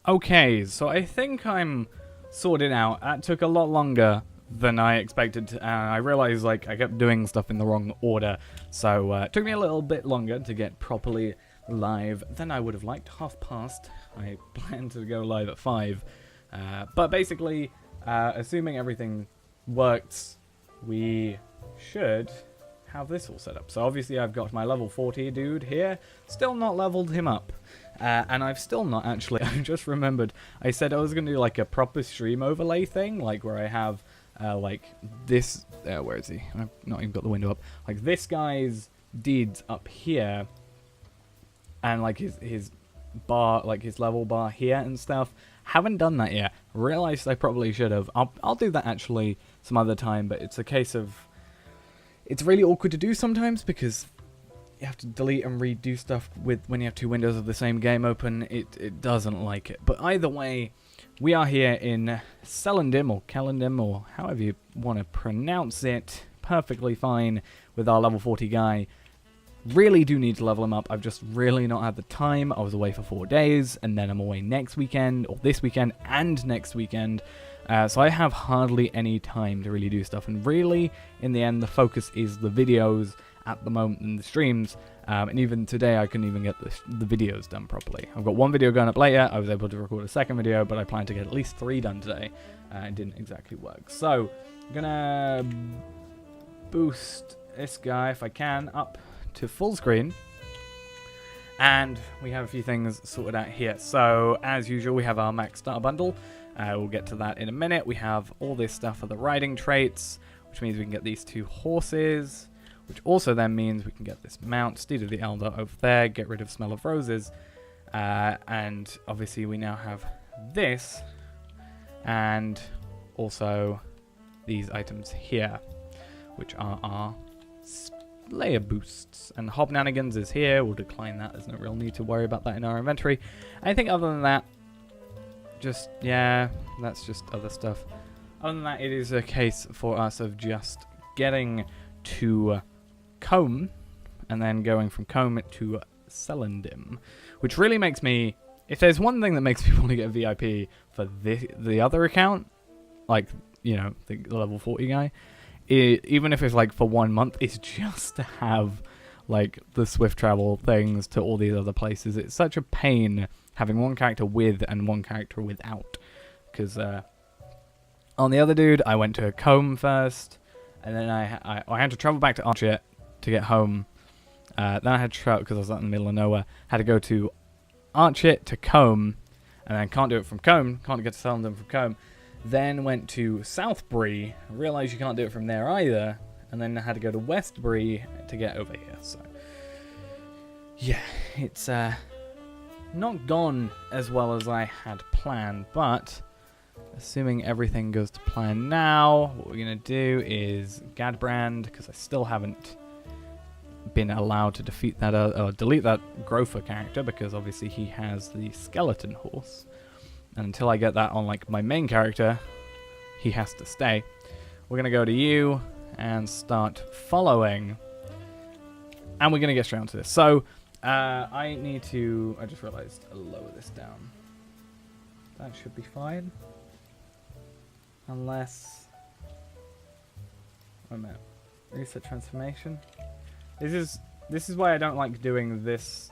Okay, so I think I'm sorted out. That took a lot longer than I expected, and I realized like I kept doing stuff in the wrong order, so it took me a little bit longer to get properly live than I would have liked. 1:30. I planned to go live at 5, but basically, assuming everything worked, we should have this all set up. So obviously I've got my level 40 dude here, still not leveled him up. And I've still not actually, I just remembered, I said I was going to do like a proper stream overlay thing, like where I have like this, where is he? I've not even got the window up. Like this guy's deeds up here, and like his bar, like his level bar here and stuff. Haven't done that yet. Realized I probably should have. I'll do that actually some other time, but it's a case of, it's really awkward to do sometimes because you have to delete and redo stuff when you have two windows of the same game open. It doesn't like it. But either way, we are here in Celendim, or Celendim, or however you want to pronounce it. Perfectly fine with our level 40 guy. Really do need to level him up. I've just really not had the time. I was away for 4 days, and then I'm away next weekend, or this weekend, and next weekend. So I have hardly any time to really do stuff. And really, in the end, the focus is the videos at the moment in the streams, and even today I couldn't even get the videos done properly. I've got one video going up later. I was able to record a second video, but I plan to get at least 3 done today. It didn't exactly work. So I'm gonna boost this guy if I can up to full screen, and we have a few things sorted out here. So as usual, we have our max starter bundle. We'll get to that in a minute. We have all this stuff for the riding traits, which means we can get these 2 horses, which also then means we can get this mount, Steed of the Elder, over there, get rid of Smell of Roses, and obviously we now have this, and also these items here, which are our layer boosts. And Hobnanigans is here. We'll decline that. There's no real need to worry about that in our inventory. I think other than that, just, yeah, that's just other stuff. Other than that, it is a case for us of just getting to Combe, and then going from Combe to Celendim, which really makes me, if there's one thing that makes me want to get VIP for the other account, like, you know, the level 40 guy, even if it's like for 1 month, is just to have like the swift travel things to all these other places. It's such a pain having one character with and one character without, because on the other dude I went to Combe first, and then I had to travel back to Archet to get home. Then I had to travel, because I was out in the middle of nowhere, had to go to Archet to Combe, and then can't do it from Combe, can't get to Celendim from Combe. Then went to Southbury, realised you can't do it from there either, and then I had to go to Westbury to get over here. So yeah, it's not gone as well as I had planned, but assuming everything goes to plan now, what we're going to do is Gadbrand, because I still haven't been allowed to defeat that or delete that Grofer character, because obviously he has the skeleton horse. And until I get that on like my main character, he has to stay. We're going to go to you and start following. And we're going to get straight onto this. So I need to, I just realized, I'll lower this down. That should be fine. Unless, wait a minute, reset transformation. This is why I don't like doing this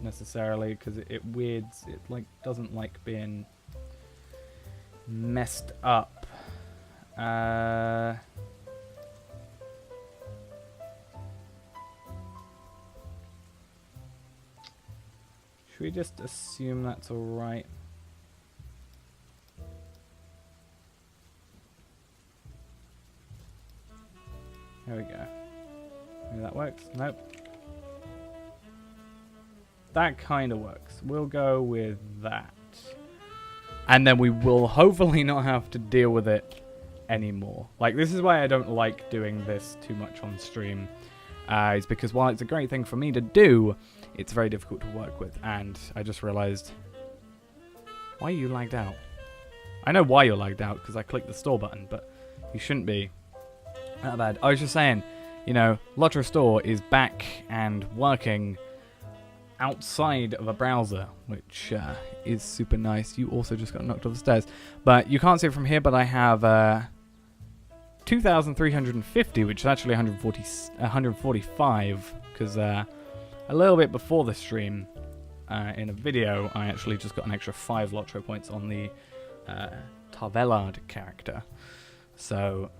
necessarily, because it weirds, it like doesn't like being messed up. Should we just assume that's alright? There we go. Maybe that works. Nope. That kind of works. We'll go with that. And then we will hopefully not have to deal with it anymore. Like, this is why I don't like doing this too much on stream. Is because while it's a great thing for me to do, it's very difficult to work with. And I just realized, why are you lagged out? I know why you're lagged out, because I clicked the store button, but you shouldn't be that bad. I was just saying, you know, Lotro Store is back and working. outside of a browser, which is super nice. You also just got knocked off the stairs. But you can't see it from here, but I have 2,350, which is actually 145, because a little bit before the stream, in a video, I actually just got an extra 5 Lotro points on the Tarvelard character. So,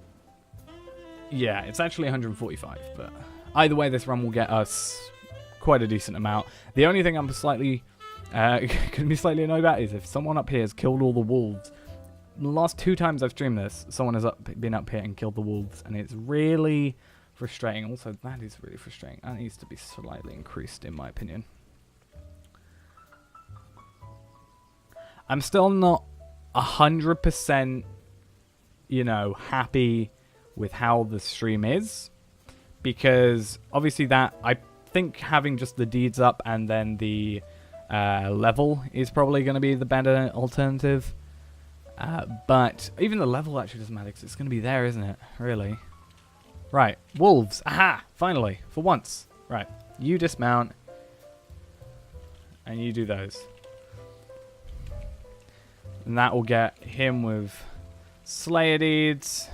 yeah, it's actually 145, but either way, this run will get us quite a decent amount. The only thing I'm slightly going to be slightly annoyed about is if someone up here has killed all the wolves. The last 2 times I've streamed this, someone has been up here and killed the wolves, and it's really frustrating. Also, that is really frustrating. That needs to be slightly increased, in my opinion. I'm still not 100%, you know, happy with how the stream is, because obviously that, I think having just the deeds up and then the level is probably going to be the better alternative. But even the level actually doesn't matter because it's going to be there, isn't it? Really? Right. Wolves. Aha! Finally. For once. Right. You dismount. And you do those. And that will get him with Slayer deeds.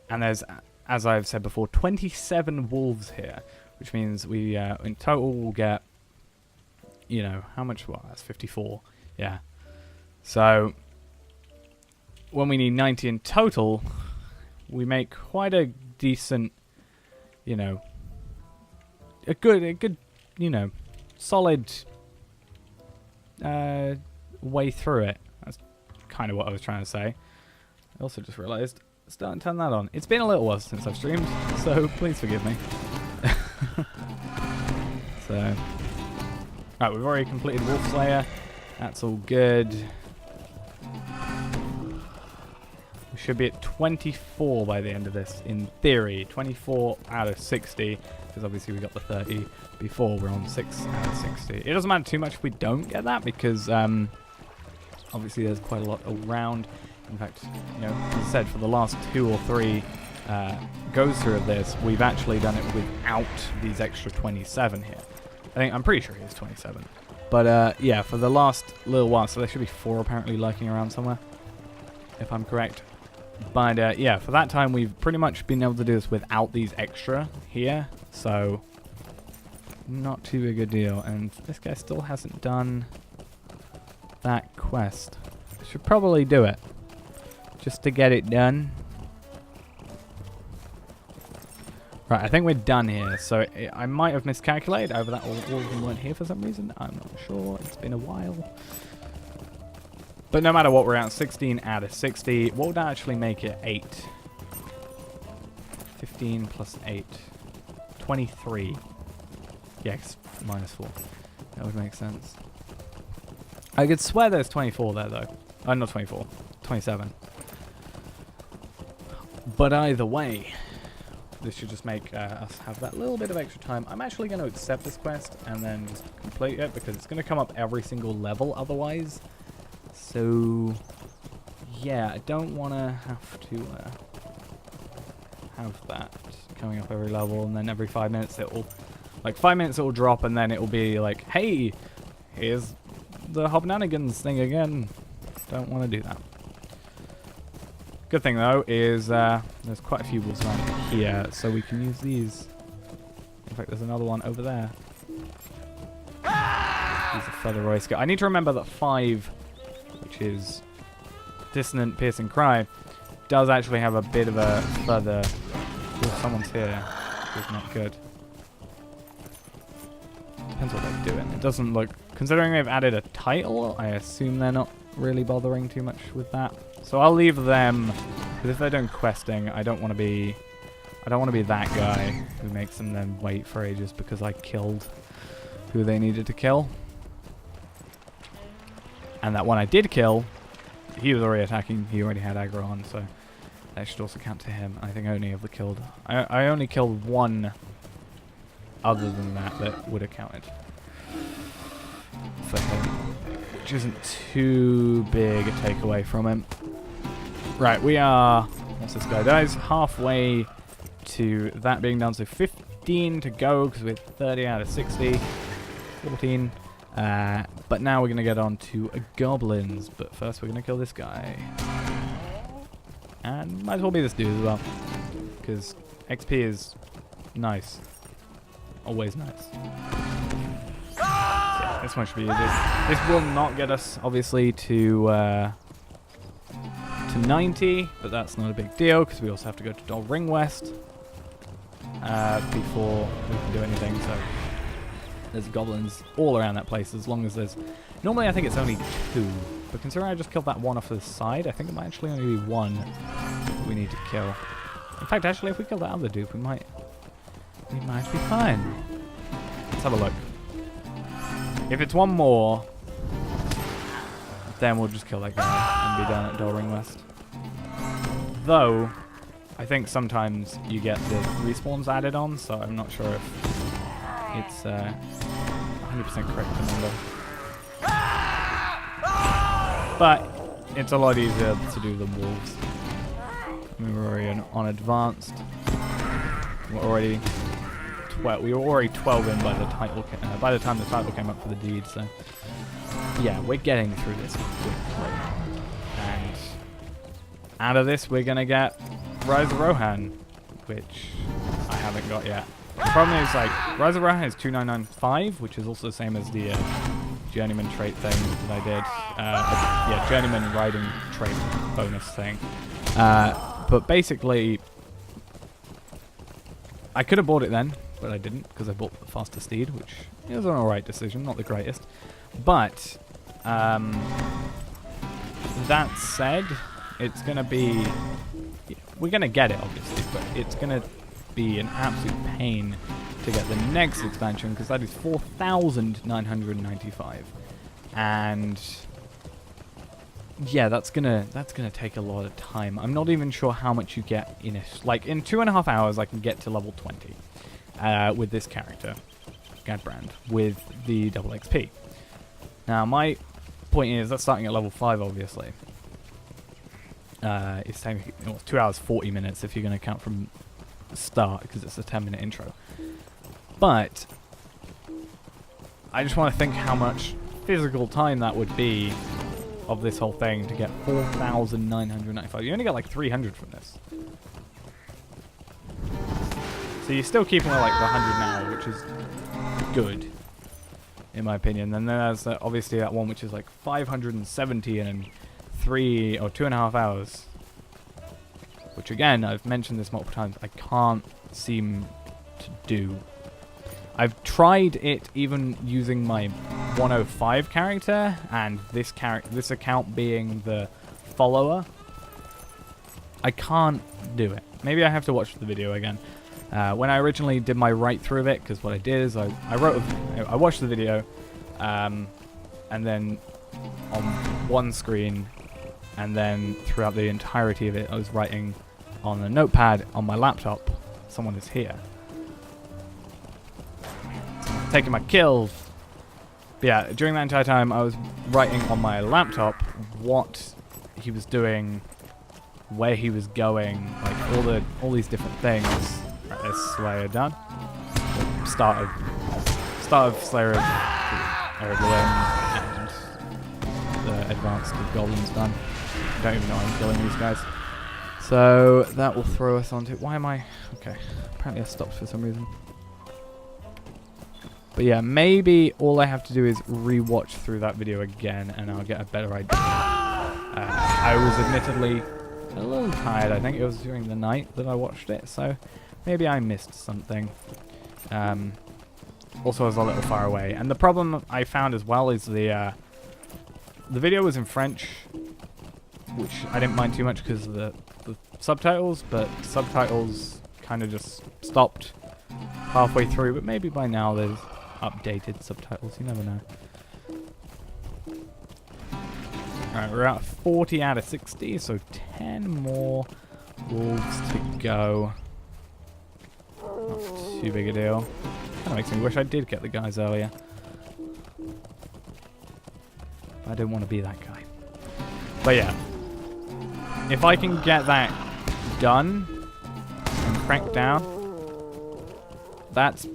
And there's, as I've said before, 27 wolves here. Which means we, in total, will get, you know, how much? Well, that's 54. Yeah. So, when we need 90 in total, we make quite a decent, you know, a good, you know, solid way through it. That's kind of what I was trying to say. I also just realised, starting to turn that on. It's been a little while since I've streamed, so please forgive me. So, right, we've already completed Wolf Slayer. That's all good. We should be at 24 by the end of this, in theory. 24 out of 60, because obviously we got the 30 before. We're on 6 out of 60. It doesn't matter too much if we don't get that, because obviously there's quite a lot around. In fact, you know, as I said, for the last 2 or 3 goes through of this, we've actually done it without these extra 27 here. I'm pretty sure it is 27. But yeah, for the last little while, so there should be 4 apparently lurking around somewhere, if I'm correct. But yeah, for that time we've pretty much been able to do this without these extra here, so not too big a deal. And this guy still hasn't done that quest. Should probably do it, just to get it done. Right, I think we're done here, so I might have miscalculated over that, all of them weren't here for some reason. I'm not sure, it's been a while. But no matter what, we're at 16 out of 60. What would that actually make it? 8. 15 plus 8. 23. Yes, minus 4. That would make sense. I could swear there's 24 there, though. Not 24. 27. But either way, this should just make us have that little bit of extra time. I'm actually going to accept this quest and then just complete it, because it's going to come up every single level otherwise. So, yeah, I don't want to have that coming up every level, and then every 5 minutes it'll, like 5 minutes it'll drop, and then it'll be like, hey, here's the Hobnanigans thing again. Don't want to do that. Good thing though is there's quite a few wolves around here, so we can use these. In fact, there's another one over there. Use a further voice. I need to remember that 5, which is Dissonant Piercing Cry, does actually have a bit of a further... Oh, someone's here. It's not good. Depends what they're doing. It doesn't look... Considering they've added a title, I assume they're not really bothering too much with that. So I'll leave them, because if they're doing questing, I don't want to be that guy who makes them then wait for ages because I killed who they needed to kill. And that one I did kill, he was already attacking, he already had aggro on, so that should also count to him. I think I only ever killed... I only killed one other than that would have counted for him, which isn't too big a takeaway from him. Right, we are, once this guy dies, halfway to that being done, so 15 to go, because we're 30 out of 60. 14. But now we're going to get on to goblins. But first we're going to kill this guy. And might as well be this dude as well. Because XP is nice. Always nice. So yeah, this one should be easy. This will not get us, obviously, to 90. But that's not a big deal. Because we also have to go to Dol Ring West. Before we can do anything. So there's goblins all around that place. As long as there's... Normally I think it's only 2. But considering I just killed that one off to the side, I think it might actually only be 1 that we need to kill. In fact, actually, if we kill that other dude, we might be fine. Let's have a look. If it's 1 more, then we'll just kill that guy and be done at Dol Ring West. Though, I think sometimes you get the respawns added on, so I'm not sure if it's 100% correct number. But it's a lot easier to do than wolves. We were already on advanced. We were already 12 in by the title. By the time the title came up for the deed. So yeah, we're getting through this quickly. And out of this, we're gonna get Rise of Rohan, which I haven't got yet. The problem is, like, Rise of Rohan is 2995, which is also the same as the journeyman trait thing that I did. Yeah, journeyman riding trait bonus thing. But basically, I could have bought it then, but I didn't because I bought the faster steed, which is an alright decision, not the greatest. But that said, it's gonna be... We're gonna get it, obviously, but it's gonna be an absolute pain to get the next expansion because that is 4,995, and yeah, that's gonna take a lot of time. I'm not even sure how much you get in it. Like in 2.5 hours, I can get to level 20 with this character, Gadbrand, with the double XP. Now, my point is that's starting at level 5, obviously. It's taking 2 hours 40 minutes if you're going to count from the start because it's a 10-minute intro. But I just want to think how much physical time that would be of this whole thing to get 4,995. You only get like 300 from this. So you're still keeping it like the 100 now, which is good, in my opinion. And then there's obviously that one which is like 570 in 3 or 2.5 hours. Which again, I've mentioned this multiple times, I can't seem to do. I've tried it even using my 105 character and this account being the follower. I can't do it. Maybe I have to watch the video again. When I originally did my write through of it, because what I did is I watched the video, and then on one screen, and then throughout the entirety of it, I was writing on a notepad on my laptop. Someone is here. Taking my kills. But yeah, during that entire time, I was writing on my laptop what he was doing, where he was going, like all these different things. Right, there's Slayer done. Start of Slayer of Erdogan and the advanced of Goblins done. Don't even know I'm killing these guys. So that will throw us onto... Why am I... Okay, apparently I stopped for some reason. But yeah, maybe all I have to do is re-watch through that video again and I'll get a better idea. I was admittedly a little tired. I think it was during the night that I watched it, so maybe I missed something. Also, I was a little far away. And the problem I found as well is the video was in French, which I didn't mind too much because of the subtitles, but subtitles kind of just stopped halfway through. But maybe by now there's updated subtitles, you never know. Alright, we're at 40 out of 60, so 10 more wolves to go. Not too big a deal. Kind of makes me wish I did get the guys earlier. But I didn't want to be that guy. But yeah, if I can get that done and cranked down, that's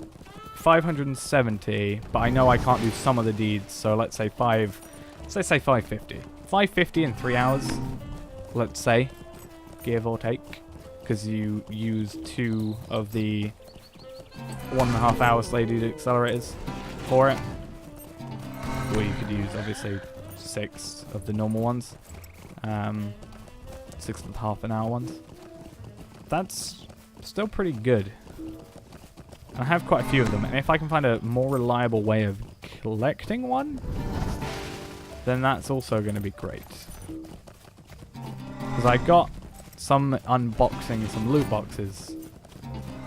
570, but I know I can't do some of the deeds, so let's say 550. 550 in 3 hours, let's say, give or take, because you use 2 of the 1.5 hour Slade accelerators for it. Or you could use, obviously, 6 of the normal ones. 6.5 an hour ones. That's still pretty good. I have quite a few of them, and if I can find a more reliable way of collecting one, then that's also going to be great. Because I got some unboxing, some loot boxes,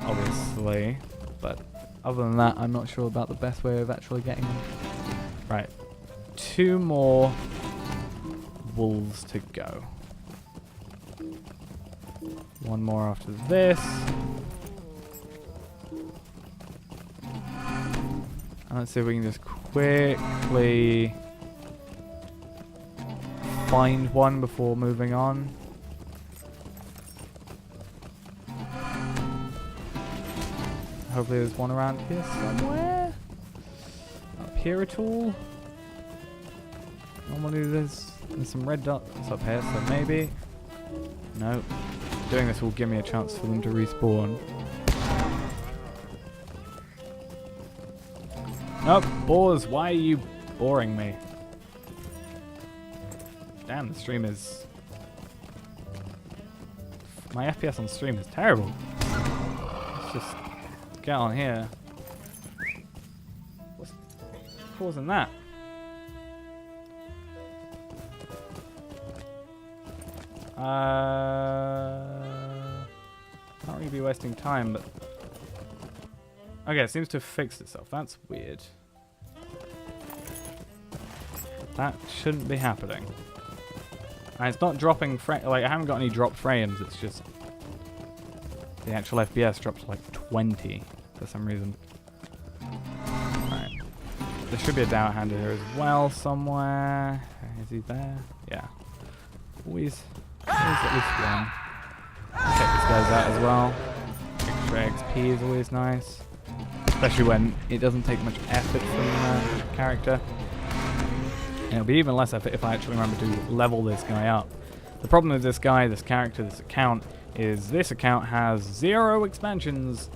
obviously, but other than that, I'm not sure about the best way of actually getting them. Right, 2 more wolves to go. 1 more after this. And let's see if we can just quickly find one before moving on. Hopefully there's one around here somewhere. Up here at all. Normally there's some red dots up here, so maybe. No. Doing this will give me a chance for them to respawn. Nope, boars, why are you boring me? Damn, the stream is... My FPS on stream is terrible. Let's just get on here. What's causing that? Can't really be wasting time, but... Okay, it seems to have fixed itself. That's weird. That shouldn't be happening. And it's not dropping like, I haven't got any dropped frames, it's just... The actual FPS drops to like 20 for some reason. Alright. There should be a Dower Hander here as well somewhere. Is he there? Yeah. Always at least one. Check these guys out as well. Extra XP is always nice. Especially when it doesn't take much effort from the character. And it'll be even less effort if I actually remember to level this guy up. The problem with this guy, this character, this account, is this account has 0 expansions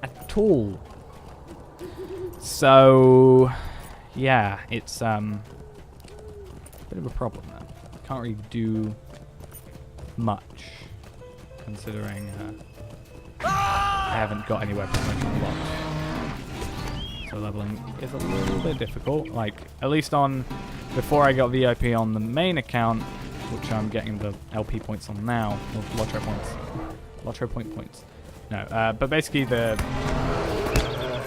at all. So, yeah, it's a bit of a problem there. Can't really do much, considering I haven't got any weapons unlocked. So leveling is a little bit difficult. Like, at least on, before I got VIP on the main account, which I'm getting the LP points on now, or Lotto points. Lotto points. No, but basically the...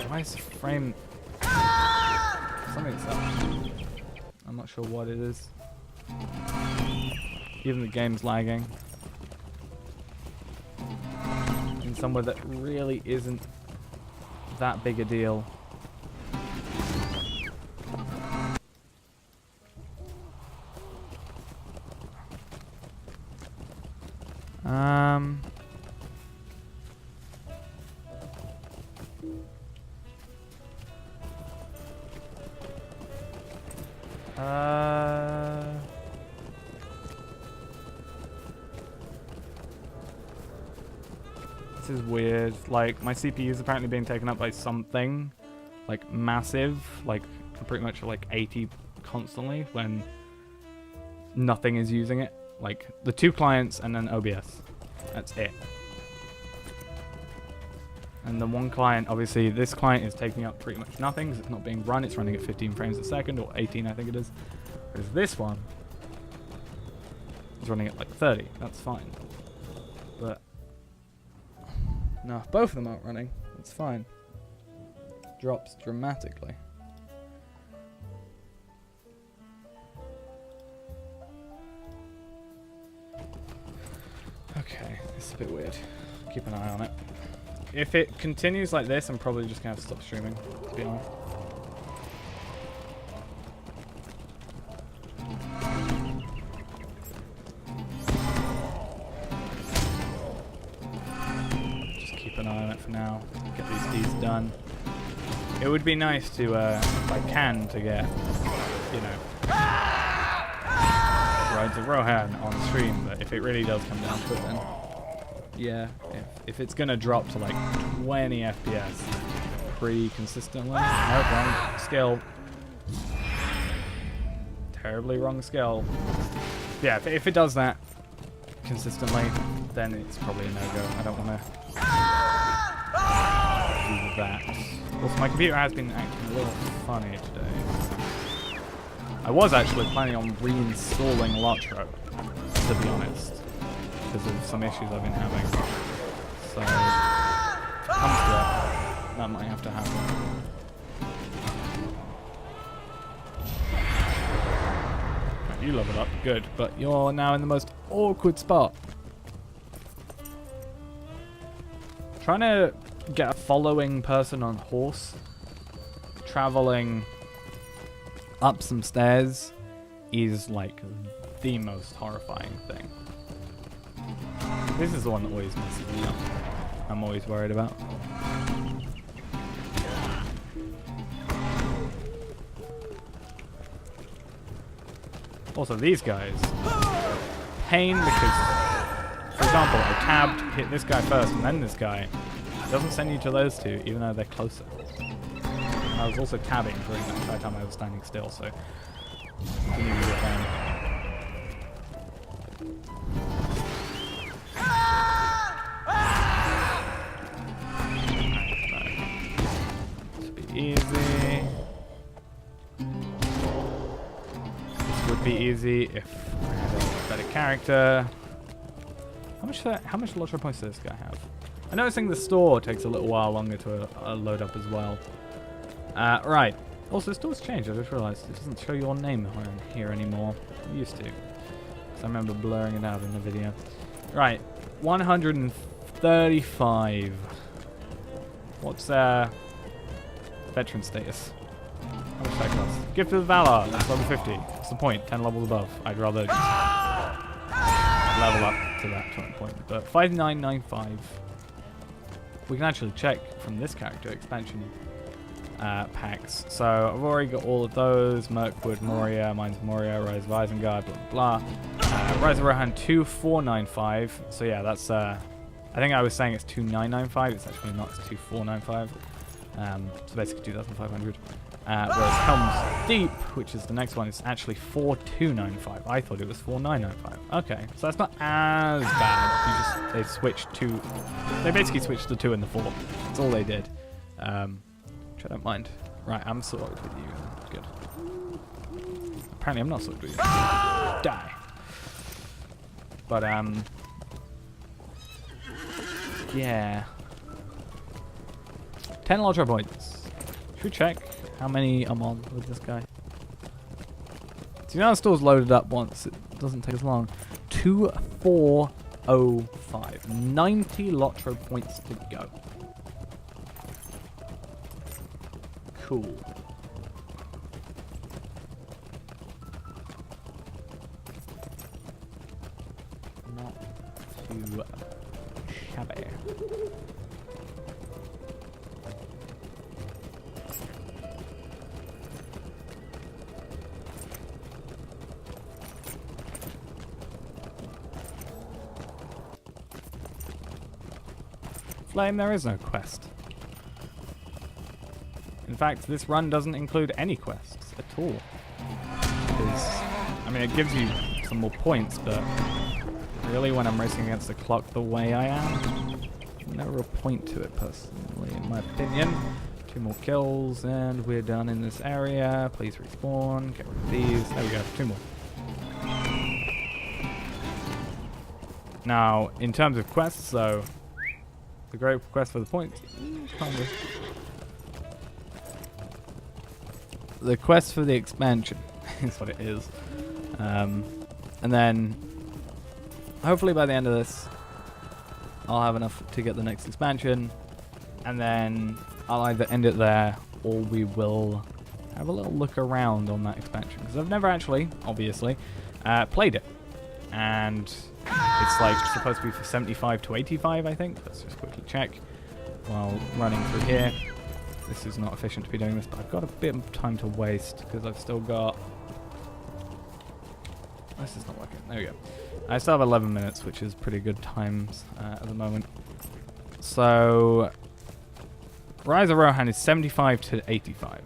Why is the frame... Something's up. I'm not sure what it is. Even the game's lagging. In somewhere that really isn't that big a deal. This is weird. Like, my CPU is apparently being taken up by something, like, massive, like, pretty much like 80 constantly when nothing is using it. Like, the 2 clients and then OBS. That's it. And the 1 client, obviously, this client is taking up pretty much nothing because it's not being run. It's running at 15 frames a second, or 18, I think it is. Whereas this one is running at like 30. That's fine. But no, both of them aren't running. It's fine. Drops dramatically. Okay, this is a bit weird. Keep an eye on it. If it continues like this, I'm probably just going to have to stop streaming, to be honest. Just keep an eye on it for now. Get these deeds done. It would be nice to, if I can, to get, you know, Rides of Rohan on stream, but if it really does come down to it, then yeah, if it's gonna drop to like 20 FPS pretty consistently, no, wrong skill, terribly wrong skill. Yeah, if it does that consistently, then it's probably a no-go. I don't want to do that. Also, my computer has been acting a little funny today. I was actually planning on reinstalling Lotro, to be honest, because of some issues I've been having. So, if it comes to it, that might have to happen. Right, you leveled up, good, but you're now in the most awkward spot. Trying to get a following person on horse, traveling up some stairs, is like the most horrifying thing. This is the one that always messes me up. I'm always worried about. Also, these guys, pain because, for example, I tabbed, hit this guy first and then this guy. It doesn't send you to those two, even though they're closer. And I was also tabbing during that entire time I was standing still, so it didn't even be a pain. This would be easy. This would be easy if I had a better character. How much Lotro points does this guy have? I'm noticing the store takes a little while longer to load up as well. Right. Also, the store's changed. I just realized it doesn't show your name on here anymore. It used to. So I remember blurring it out in the video. Right. 135. What's veteran status? How much that cost? Gift of Valor. That's level 50. What's the point? 10 levels above. I'd rather just level up to that point. But 5995. We can actually check from this character expansion packs. So I've already got all of those. Mirkwood, Moria, Mines of Moria, Rise of Isengard, blah blah blah. Rise of Rohan 2495. So yeah, that's I think I was saying it's 2995. It's actually not, it's 2495. So basically 2500. Whereas Helm's Deep, which is the next one, is actually 4295. I thought it was 4995. Okay, so that's not as bad. They switched two. They basically switched the 2 and the 4. That's all they did. Which I don't mind. Right, I'm sorted with you. Good. Apparently, I'm not sorted with you. Die. But yeah. 10 Lotro points. Should we check how many I'm on with this guy? So you know the store's loaded up once. It doesn't take as long. 2405. 90 Lotro points to go. Cool. Not too shabby. Flame, there is no quest. In fact, this run doesn't include any quests at all. Because, I mean, it gives you some more points, but really when I'm racing against the clock the way I am, no real point to it personally, in my opinion. 2 more kills, and we're done in this area. Please respawn, get rid of these. There we go, 2 more. Now, in terms of quests, though, the great quest for the points, kind of. The quest for the expansion is what it is. And then, hopefully by the end of this, I'll have enough to get the next expansion. And then I'll either end it there, or we will have a little look around on that expansion. Because I've never actually, obviously, played it. And it's like supposed to be for 75 to 85, I think. Let's just quickly check while running through here. this is not efficient to be doing this, but I've got a bit of time to waste because I've still got... This is not working. There we go. I still have 11 minutes, which is pretty good times at the moment. So, Rise of Rohan is 75 to 85.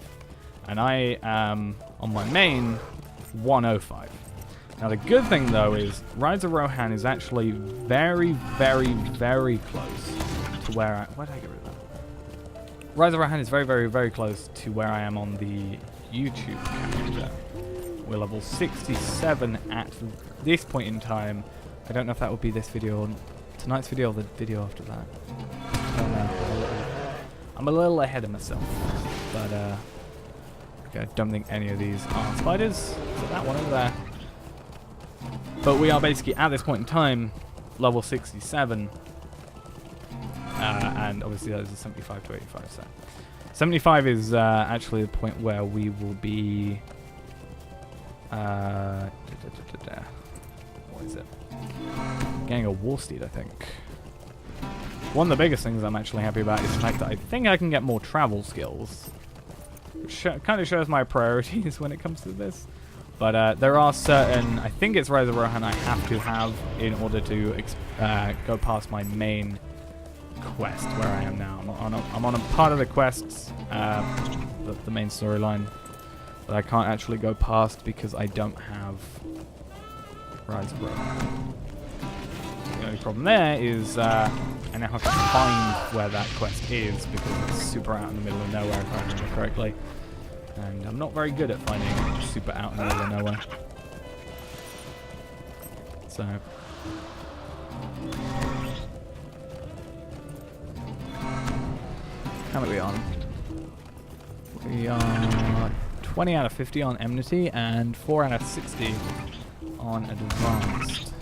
And I am, on my main, 105. Now the good thing though is, Rise of Rohan is actually very, very, very close to where I... Why did I get rid of that? Rise of Rohan is very, very, very close to where I am on the YouTube character. We're level 67 at this point in time. I don't know if that would be this video or tonight's video or the video after that. I don't know. I'm a little ahead of myself. But, okay, I don't think any of these are spiders. So that one over there. But we are basically, at this point in time, level 67. And obviously that is a 75 to 85. So 75 is actually the point where we will be... what is it? Getting a war steed, I think. One of the biggest things I'm actually happy about is the fact that I think I can get more travel skills. Which kind of shows my priorities when it comes to this. But there are certain... I think it's Rise of Rohan I have to have in order to go past my main quest where I am now. I'm on a part of the quests, the main storyline, that I can't actually go past because I don't have Rise of Rohan. The only problem there is I now have to find where that quest is because it's super out in the middle of nowhere if I remember correctly. And I'm not very good at finding super out in the middle of nowhere. So... How are we on? We are 20 out of 50 on Enmity and 4 out of 60 on Advanced.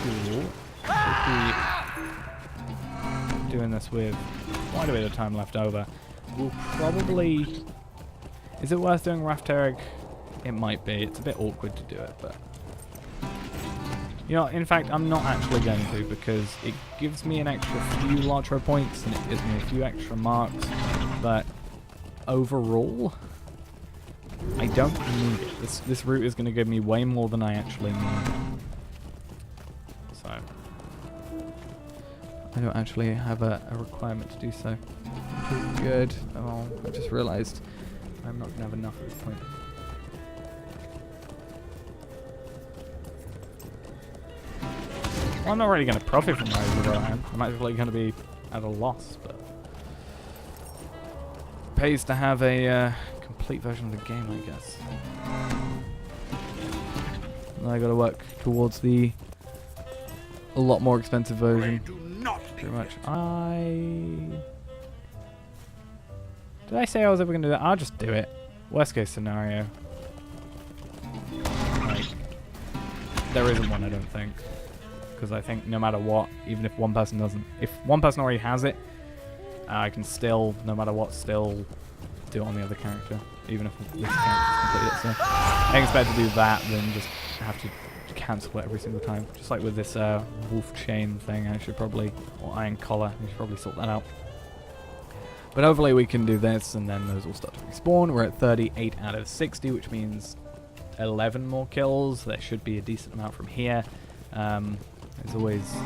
Cool. We'll be doing this with quite a bit of time left over. We'll probably... Is it worth doing Rafterig? It might be. It's a bit awkward to do it, but... You know, in fact, I'm not actually going to because it gives me an extra few Latro points and it gives me a few extra marks, but overall, I don't need it. This route is going to give me way more than I actually need. So, I don't actually have a requirement to do so. Pretty good. Oh, I just realised I'm not going to have enough at this point. Well, I'm not really going to profit from Rise of Rohan. I'm actually going to be at a loss, but it pays to have a complete version of the game, I guess. And I got to work towards a lot more expensive version. Pretty much. Did I say I was ever going to do that? I'll just do it. Worst case scenario. Like, there isn't one, I don't think. Because I think no matter what, even if one person doesn't, if one person already has it, I can still, no matter what, still do it on the other character, even if this character's completed it. So I expect to do that, then just have to cancel it every single time. Just like with this wolf chain thing, I should probably, or iron collar, I should probably sort that out. But hopefully we can do this, and then those will start to respawn. We're at 38 out of 60, which means 11 more kills. There should be a decent amount from here. There's always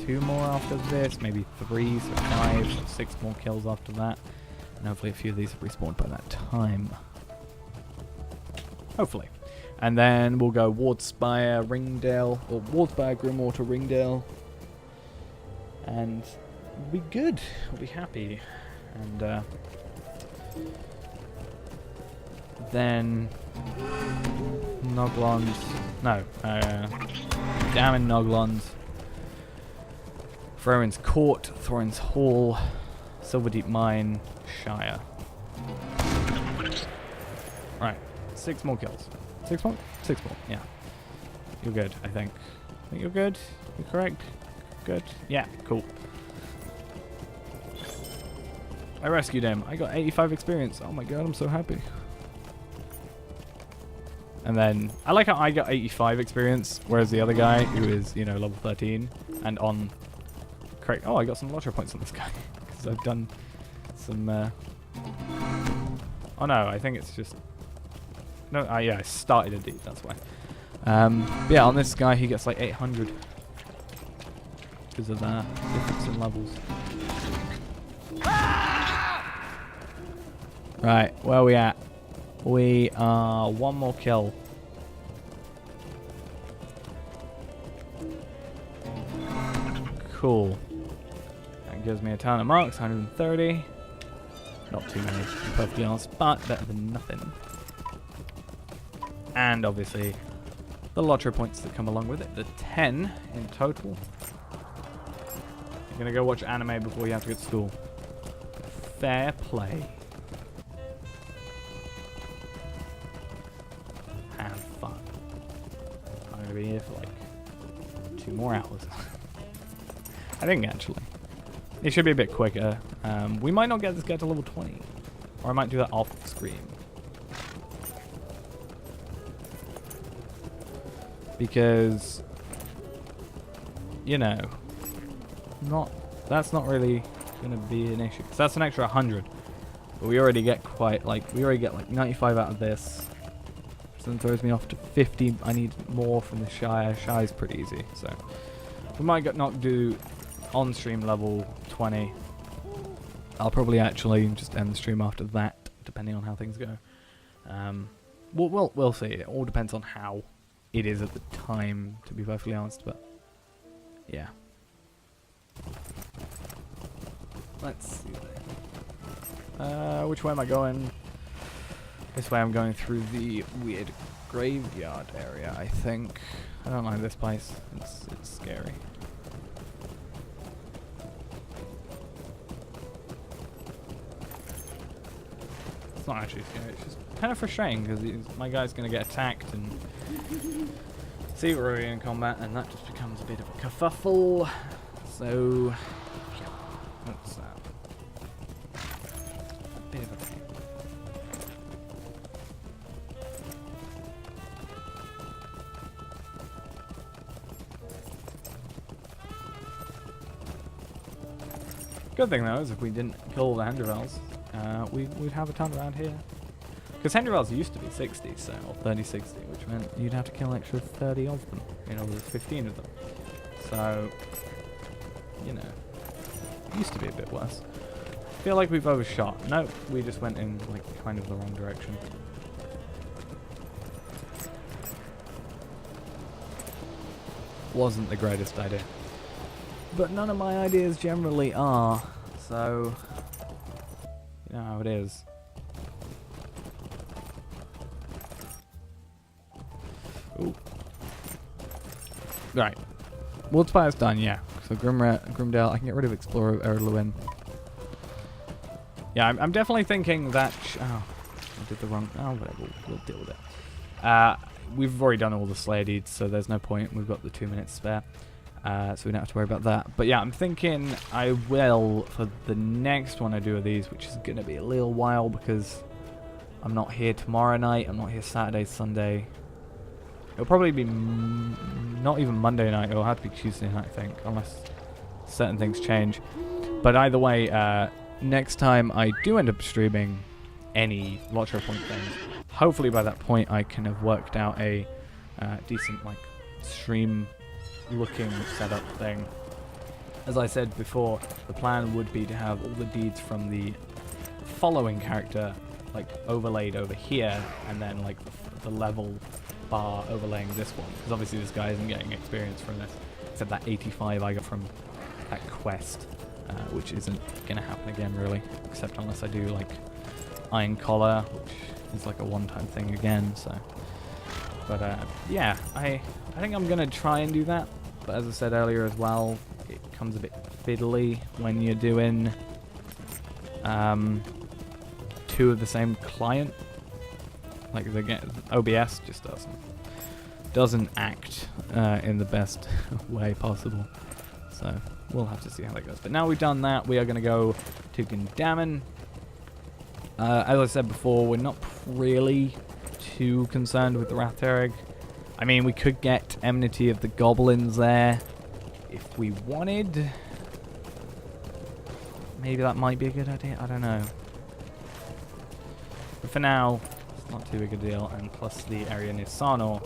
2 more after this, maybe 3, so 5, so 6 more kills after that. And hopefully a few of these have respawned by that time. Hopefully. And then we'll go Wardspire, Ringdale, or Wardspire, Grimwater, Ringdale. And we'll be good. We'll be happy. And then Noglond. No. Damn Noglond. Thorin's Court, Thorin's Hall, Silverdeep Mine, Shire. Right. 6 more kills. 6 more? 6 more, yeah. You're good, I think. I think you're good? You're correct? Good? Yeah, cool. I rescued him. I got 85 experience. Oh my god, I'm so happy. And then, I like how I got 85 experience, whereas the other guy, who is, you know, level 13, and on... Correct. Oh, I got some lottery points on this guy. Because I've done some... Oh no, I think it's just... No, yeah, I started a deed, that's why. But yeah, on this guy he gets like 800. Because of that difference in levels. Right, where are we at? We are one more kill. Cool. That gives me a ton of marks, 130. Not too many, to be perfectly honest, but better than nothing. And obviously, the lottery points that come along with it, the 10 in total. You're gonna go watch anime before you have to get to school. Fair play. Have fun. I'm gonna be here for like 2 more hours. I think actually. It should be a bit quicker. We might not get this guy to level 20. Or I might do that off screen. Because, you know, that's not really going to be an issue. Because that's an extra 100. But we already get like 95 out of this. So then throws me off to 50. I need more from the Shire. Shire's pretty easy. So we might not do on stream level 20. I'll probably actually just end the stream after that, depending on how things go. We'll see. It all depends on how it is at the time, to be perfectly honest. But yeah, let's see. Which way am I going? This way. I'm going through the weird graveyard area, I think. I don't like this place. It's scary. It's not actually scary, it's just kind of frustrating because my guy's going to get attacked and see we're already in combat, and that just becomes a bit of a kerfuffle. So, yeah, that's a bit of a pain. Good thing though is if we didn't kill all the Hendravels, we'd have a ton around here. Because Hendravels used to be 60, so, or 30-60, which meant you'd have to kill an extra 30 of them. You know, there's 15 of them. So, you know, it used to be a bit worse. I feel like we've overshot. Nope, we just went in, like, kind of the wrong direction. Wasn't the greatest idea. But none of my ideas generally are, so you know how it is. Ooh. Right. Woodspire's done, yeah. So Grimdale, I can get rid of Explorer Erluin. Yeah, I'm definitely thinking that... oh, I did the wrong... oh, whatever, we'll deal with it. We've already done all the Slayer deeds, so there's no point. We've got the 2 minutes spare. So we don't have to worry about that. But yeah, I'm thinking I will, for the next one I do of these, which is going to be a little while because I'm not here tomorrow night. I'm not here Saturday, Sunday. It'll probably be not even Monday night. It'll have to be Tuesday night, I think, unless certain things change. But either way, next time I do end up streaming any Lotro Point things, hopefully by that point I can have worked out a decent like stream looking setup thing. As I said before, the plan would be to have all the deeds from the following character like overlaid over here, and then like the level bar overlaying this one, because obviously this guy isn't getting experience from this, except that 85 I got from that quest, which isn't gonna happen again really, except unless I do like Iron Collar, which is like a one-time thing again. So, but yeah, I think I'm gonna try and do that. But as I said earlier as well, it comes a bit fiddly when you're doing 2 of the same client. Like OBS just doesn't act in the best way possible. So we'll have to see how that goes. But now we've done that, we are going to go to Gundamon. As I said before, we're not really too concerned with the Ratharig. I mean, we could get Enmity of the Goblins there if we wanted. maybe that might be a good idea. I don't know. But for now, it's not too big a deal. And plus the area near Sarnor,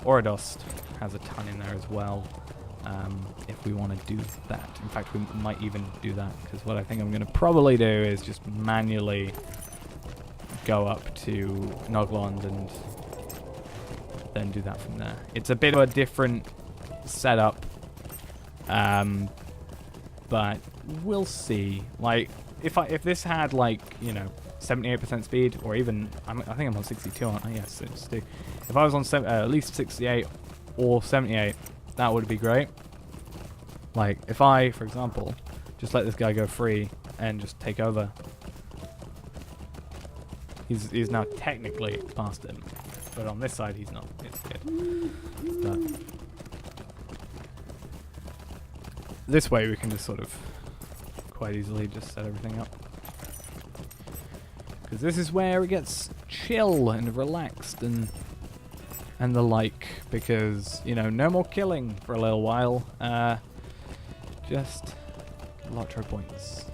Oradost has a ton in there as well. If we want to do that. In fact, we might even do that, because what I think I'm going to probably do is just manually go up to Noglond and then do that from there. It's a bit of a different setup, but we'll see. Like, if this had, like, you know, 78% speed, or even, I think I'm on 62, aren't I? Yes, 62. If I was on at least 68 or 78, that would be great. Like, if I, for example, just let this guy go free and just take over, he's now technically past him, but on this side he's not. It's good. But this way we can just sort of quite easily just set everything up, because this is where it gets chill and relaxed and the like, because, you know, no more killing for a little while. Just Lotro points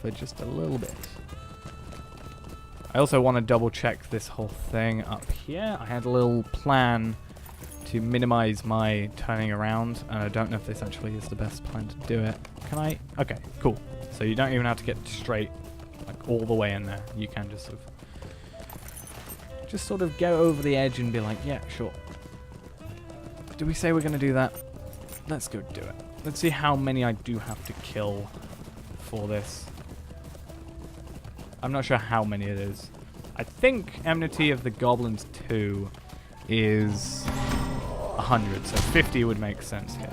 for just a little bit. I also want to double check this whole thing up here. I had a little plan to minimize my turning around, and I don't know if this actually is the best plan to do it. Can I? Okay, cool. So you don't even have to get straight, like, all the way in there. You can just sort of go over the edge and be like, yeah, sure. Do we say we're going to do that? Let's go do it. Let's see how many I do have to kill for this. I'm not sure how many it is. I think Enmity of the Goblins 2 is 100, so 50 would make sense here.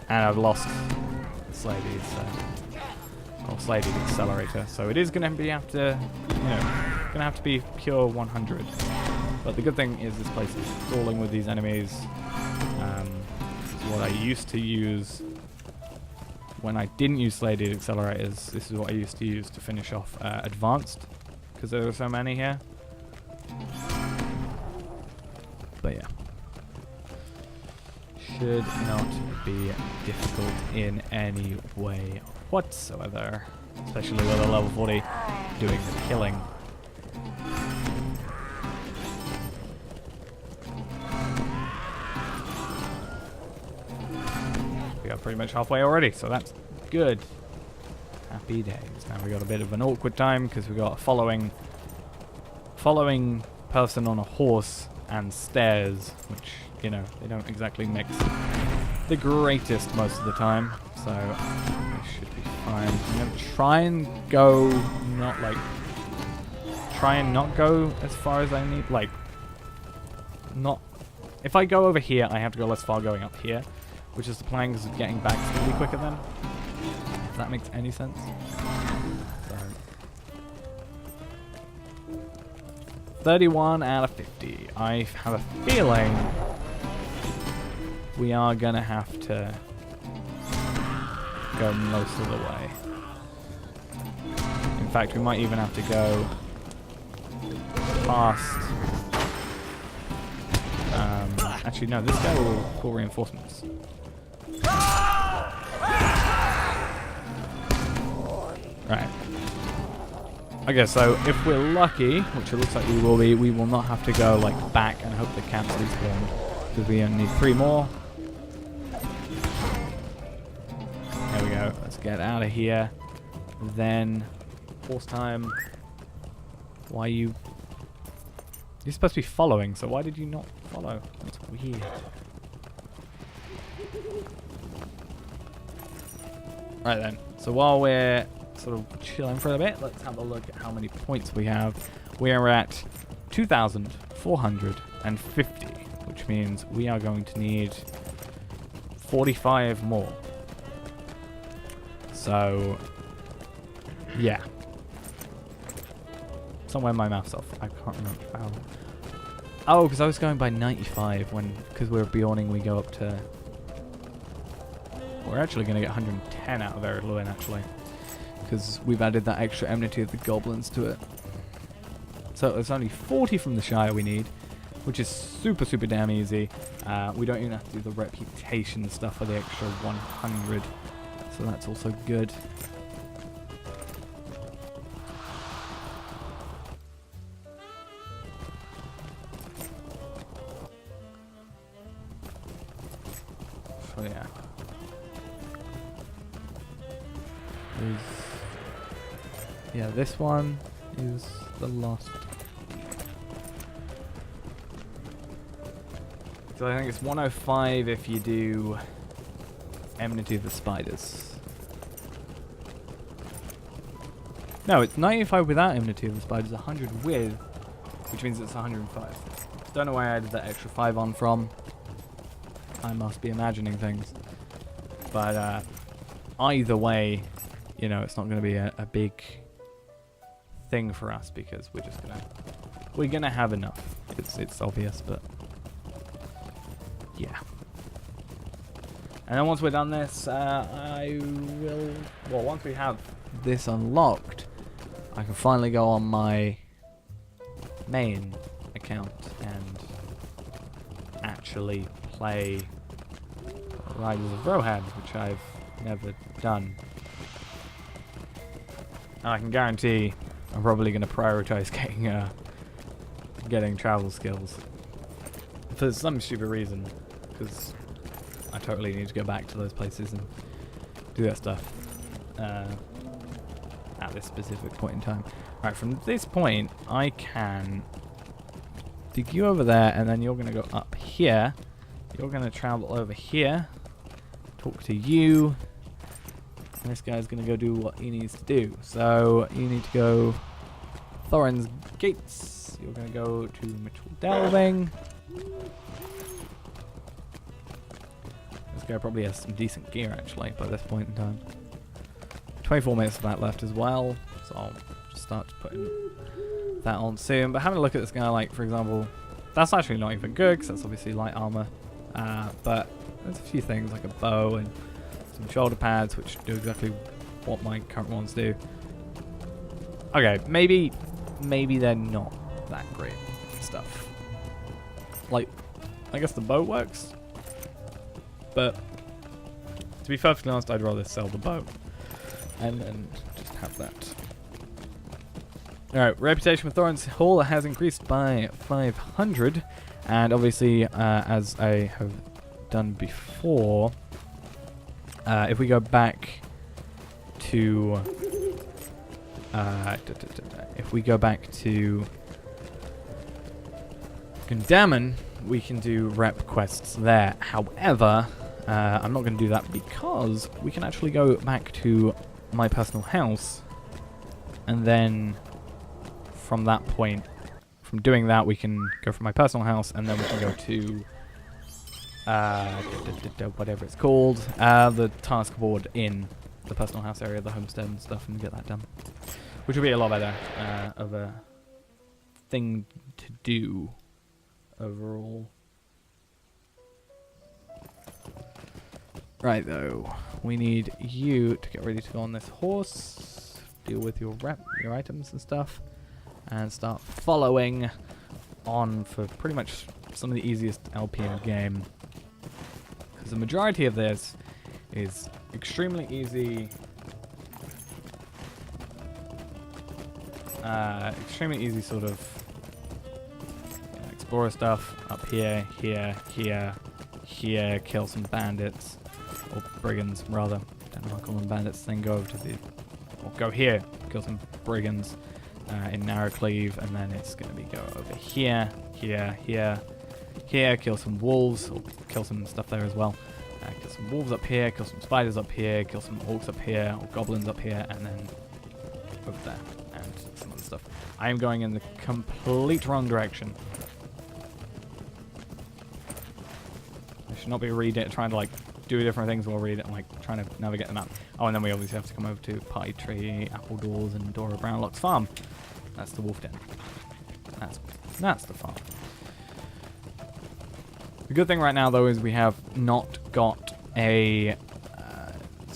And I've lost Slady's, or Slady's accelerator, so it is going to be have to be pure 100. But the good thing is this place is crawling with these enemies. This is what I used to use when I didn't use Slady's accelerators. This is what I used to use to finish off Advanced, because there are so many here. But yeah. Should not be difficult in any way whatsoever. Especially with a level 40 doing the killing. We got pretty much halfway already, so that's good. Happy days. Now we got a bit of an awkward time because we got a following person on a horse and stairs, which, you know, they don't exactly mix the greatest most of the time. So it should be fine. I'm gonna try and not go as far as I need. Like, not. If I go over here, I have to go less far going up here, which is the plan, because getting back is going to be quicker then. If that makes any sense. So 31 out of 50. I have a feeling we are going to have to go most of the way. In fact, we might even have to go past. Actually, no, this guy will call reinforcements. Right. Okay, so if we're lucky, which it looks like we will be, we will not have to go, like, back and hope the camps respawn, because we only need 3 more. There we go. Let's get out of here. Then, horse time. Why you... You're supposed to be following, so why did you not follow? That's weird. Right then, so while we're sort of chilling for a bit, let's have a look at how many points we have. We are at 2,450, which means we are going to need 45 more. So, yeah. Somewhere my mouth's off. I can't remember how. Oh, because I was going by 95 because we're Bjorning, we go up to... We're actually going to get 110 out of Eredluin, actually. Because we've added that extra enmity of the goblins to it. So it's only 40 from the Shire we need. which is super, super damn easy. We don't even have to do the reputation stuff for the extra 100, so that's also good. So yeah. Yeah, this one is the last. So I think it's 105 if you do Enmity of the Spiders. No, it's 95 without Enmity of the Spiders, 100 with, which means it's 105. Don't know where I added that extra 5 on from. I must be imagining things. But either way, you know, it's not going to be a big thing for us because we're gonna have enough. It's obvious, but yeah. And then once we're done this, once we have this unlocked, I can finally go on my main account and actually play Riders of Rohan, which I've never done. And I can guarantee I'm probably going to prioritize getting travel skills for some stupid reason, because I totally need to go back to those places and do that stuff at this specific point in time. Alright, from this point, I can dig you over there, and then you're going to go up here. You're going to travel over here, talk to you, and this guy's going to go do what he needs to do. So, you need to go Thorin's Gates. You're going to go to Mitchell Delving. This guy probably has some decent gear, actually, by this point in time. 24 minutes of that left as well, so I'll just start putting that on soon. But having a look at this guy, like, for example, that's actually not even good, because that's obviously light armor. But there's a few things, like a bow and some shoulder pads, which do exactly what my current ones do. Okay, maybe they're not that great stuff. Like, I guess the bow works, but to be perfectly honest, I'd rather sell the bow and just have that. Alright, reputation with Thorin's Hall has increased by 500, and obviously, as I have done before, if we go back to Gundamon, we can do rep quests there. However, I'm not going to do that because we can actually go back to my personal house, and then from that point, from doing that, we can go from my personal house, and then we can go to whatever it's called, the task board in the personal house area, the homestead and stuff, and get that done, which will be a lot better of a thing to do overall. Right, though, we need you to get ready to go on this horse, deal with your items and stuff, and start following on for pretty much some of the easiest LP in the game. Because the majority of this is extremely easy. Extremely easy sort of explorer stuff up here, here, kill some bandits. Or brigands, rather. Don't know how to call them bandits. Then go over to the... Or go here. Kill some brigands in Narrowcleave. And then it's going to be go over here. Kill some wolves. Or kill some stuff there as well. Kill some wolves up here. Kill some spiders up here. Kill some orcs up here. Or goblins up here. And then over there. And some other stuff. I am going in the complete wrong direction. I should not be reading it, trying to, like, do different things while read it and, like, trying to navigate the map. Oh, and then we obviously have to come over to Party Tree, Apple Doors, and Dora Brownlock's farm. That's the wolf den. That's the farm. The good thing right now, though, is we have not got a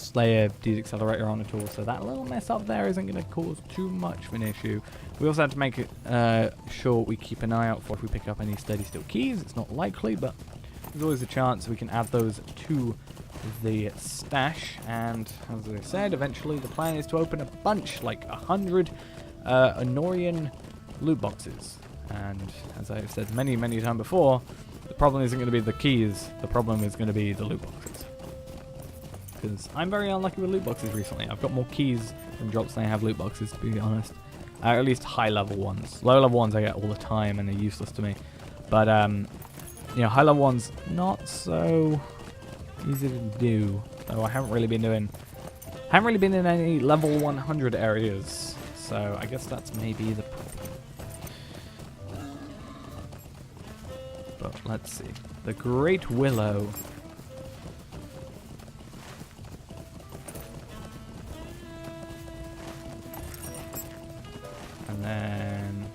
Slayer deaccelerator on at all, so that little mess up there isn't going to cause too much of an issue. We also have to make it sure we keep an eye out for if we pick up any steady steel keys. It's not likely, but there's always a chance we can add those to the stash. And as I said, eventually the plan is to open a bunch, like 100 Honorian loot boxes. And as I've said many times before, the problem isn't going to be the keys, the problem is going to be the loot boxes. Because I'm very unlucky with loot boxes recently. I've got more keys from drops than I have loot boxes, to be honest. At least high level ones. Low level ones I get all the time and they're useless to me. But, you know, high level ones, not so easy to do. So I haven't really been in any level 100 areas. So I guess that's maybe the problem. But let's see. The Great Willow. And then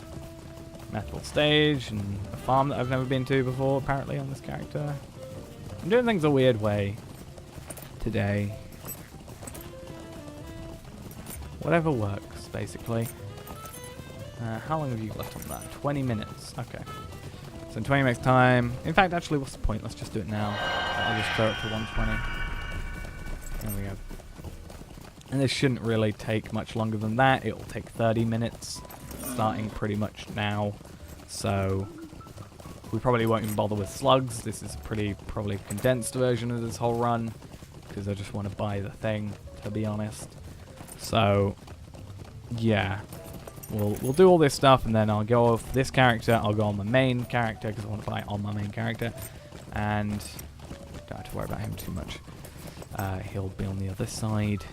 Metal Stage and a farm that I've never been to before, apparently, on this character. I'm doing things a weird way today. Whatever works, basically. How long have you left on that? 20 minutes. Okay. So in 20 minutes time, in fact, actually, what's the point? Let's just do it now. I'll just throw it to 120. There we go. And this shouldn't really take much longer than that. It'll take 30 minutes, starting pretty much now. So we probably won't even bother with slugs. This is a probably condensed version of this whole run, because I just want to buy the thing, to be honest. So yeah. We'll do all this stuff, and then I'll go off this character. I'll go on my main character, because I want to buy on my main character. And don't have to worry about him too much. He'll be on the other side.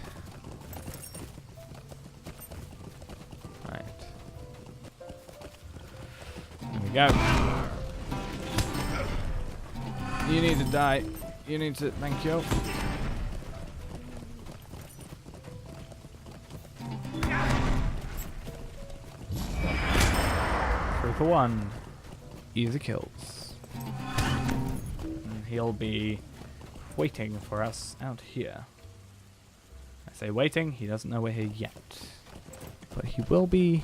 Right. There we go. You need to die. You need to... Thank you. 3 for 1. Easy kills. And he'll be waiting for us out here. I say waiting, he doesn't know we're here yet. But he will be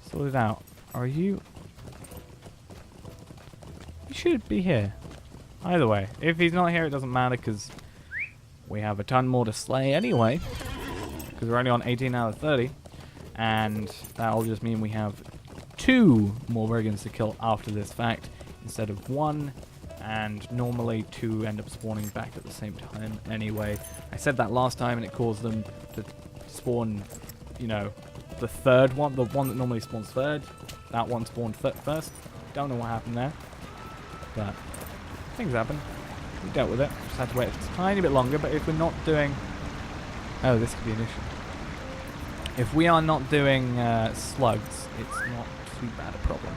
sorted out. Are you? You should be here. Either way, if he's not here, it doesn't matter, because we have a ton more to slay anyway. Because we're only on 18 out of 30. And that'll just mean we have 2 more brigands to kill after this fact, instead of 1. And normally 2 end up spawning back at the same time anyway. I said that last time, and it caused them to spawn, you know, the third one, the one that normally spawns third. That one spawned first. Don't know what happened there, but things happen. We dealt with it. Just had to wait a tiny bit longer. But if we're not doing... Oh, this could be an issue. If we are not doing slugs, it's not too bad a problem.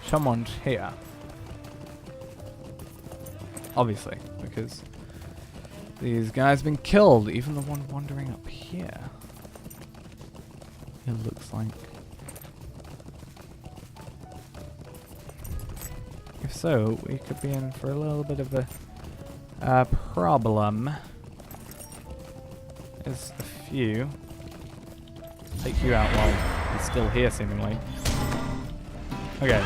Someone's here. Obviously, because these guys have been killed. Even the one wandering up here. It looks like. If so, we could be in for a little bit of a problem. There's a few. Take you out while he's still here, seemingly. Okay.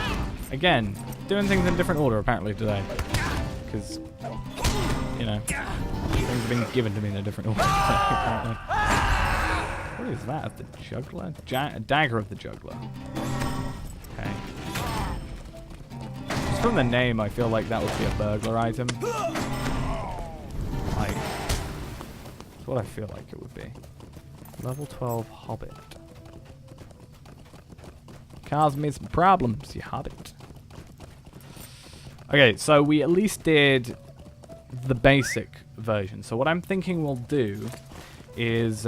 Again, doing things in different order, apparently, today. Because, you know, things have been given to me in a different order, apparently. What is that? The juggler? A dagger of the juggler. Okay. Just from the name, I feel like that would be a burglar item. Like, that's what I feel like it would be. Level 12 Hobbit. Caused me some problems, you Hobbit. Okay, so we at least did the basic version. So what I'm thinking we'll do is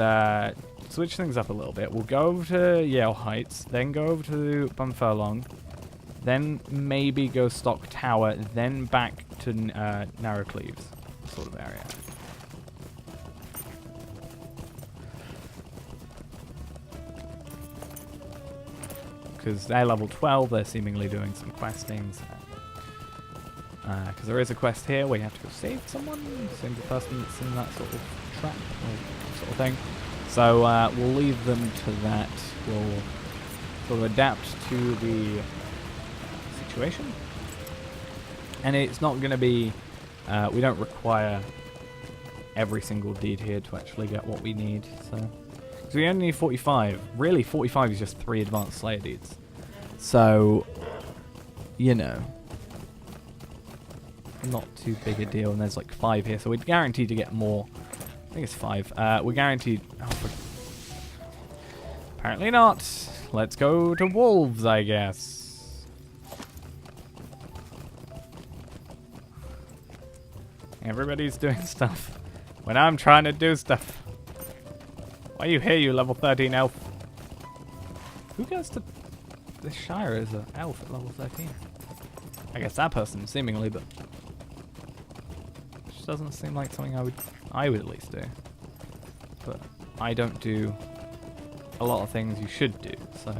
switch things up a little bit. We'll go over to Yale Heights, then go over to Bunfurlong, then maybe go Stock Tower, then back to Narrow Cleaves sort of area. Because they're level 12, they're seemingly doing some questings. Because there is a quest here where you have to go save someone. Save the person that's in that sort of trap or sort of thing. So we'll leave them to that. We'll sort of adapt to the situation. And it's not going to be... we don't require every single deed here to actually get what we need. So we only need 45. Really, 45 is just 3 advanced Slayer deeds. So, you know, not too big a deal. And there's like 5 here, so we're guaranteed to get more. I think it's 5. We're guaranteed... Oh, apparently not. Let's go to wolves, I guess. Everybody's doing stuff when I'm trying to do stuff. Why are you here, you level 13 elf? Who goes to the Shire as an elf at level 13? I guess that person, seemingly, but which doesn't seem like something I would at least do. But I don't do a lot of things you should do, so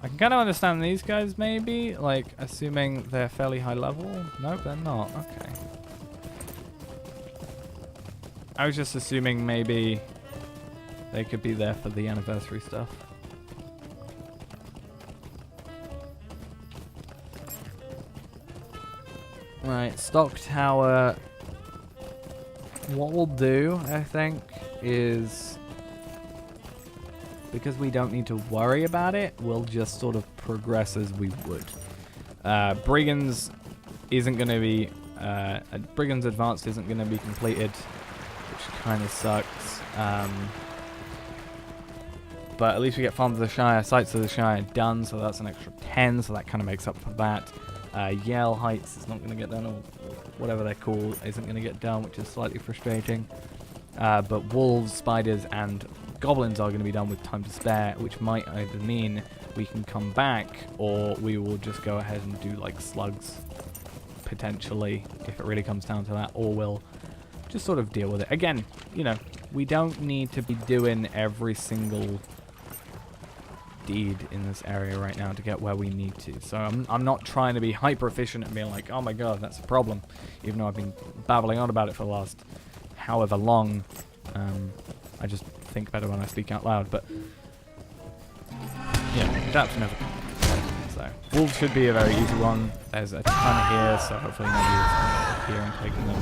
I can kind of understand these guys maybe, like assuming they're fairly high level. Nope, they're not. Okay. I was just assuming maybe they could be there for the anniversary stuff. Right, stock tower. What we'll do, I think, is because we don't need to worry about it, we'll just sort of progress as we would. Brigands isn't going to be... Brigands Advanced isn't going to be completed, which kind of sucks. But at least we get Farms of the Shire, Sites of the Shire done, so that's an extra 10, so that kind of makes up for that. Yell Heights is not going to get done, or whatever they're called, isn't going to get done, which is slightly frustrating. But wolves, spiders, and goblins are going to be done with time to spare, which might either mean we can come back, or we will just go ahead and do like slugs, potentially, if it really comes down to that, or we'll just sort of deal with it. Again, you know, we don't need to be doing every single deed in this area right now to get where we need to. So I'm not trying to be hyper efficient and being like, oh my god, that's a problem, even though I've been babbling on about it for the last however long. I just think better when I speak out loud, but yeah, that's never. So wolves should be a very easy one. There's a ton here, so hopefully nobody's here and taking them.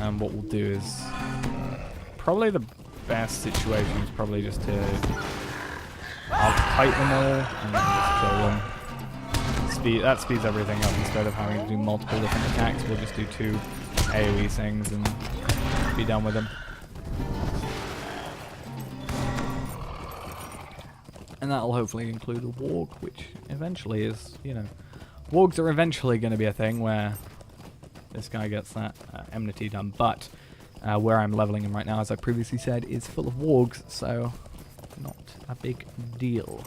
And what we'll do is probably the best situation is probably just to kite them all and then just kill them. That speeds everything up. Instead of having to do multiple different attacks, we'll just do 2 AoE things and be done with them. And that'll hopefully include a warg, which eventually is, you know, wargs are eventually going to be a thing where this guy gets that enmity done, but where I'm leveling him right now, as I previously said, is full of wargs, so not a big deal.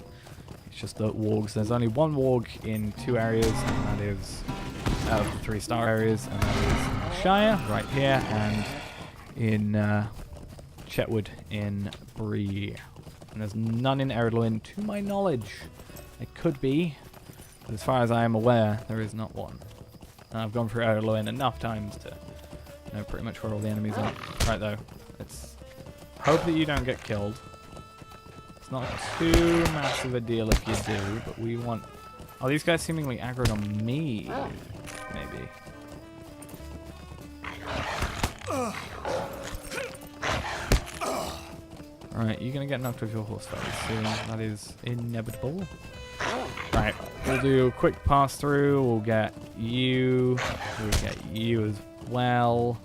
It's just that wargs, there's only 1 warg in 2 areas, and that is out of the 3-star areas, and that is in Shire, right here, and in Chetwood in Bree. And there's none in Eredluin, to my knowledge. It could be, but as far as I am aware, there is not one. And I've gone through Eredluin enough times to know pretty much where all the enemies are. Right though, let's hope that you don't get killed. It's not too massive a deal if you do, but we want... Oh, these guys seemingly aggroed on me, maybe. Alright, you're gonna get knocked off your horse fairly soon. That is inevitable. Right, we'll do a quick pass through. We'll get you as well,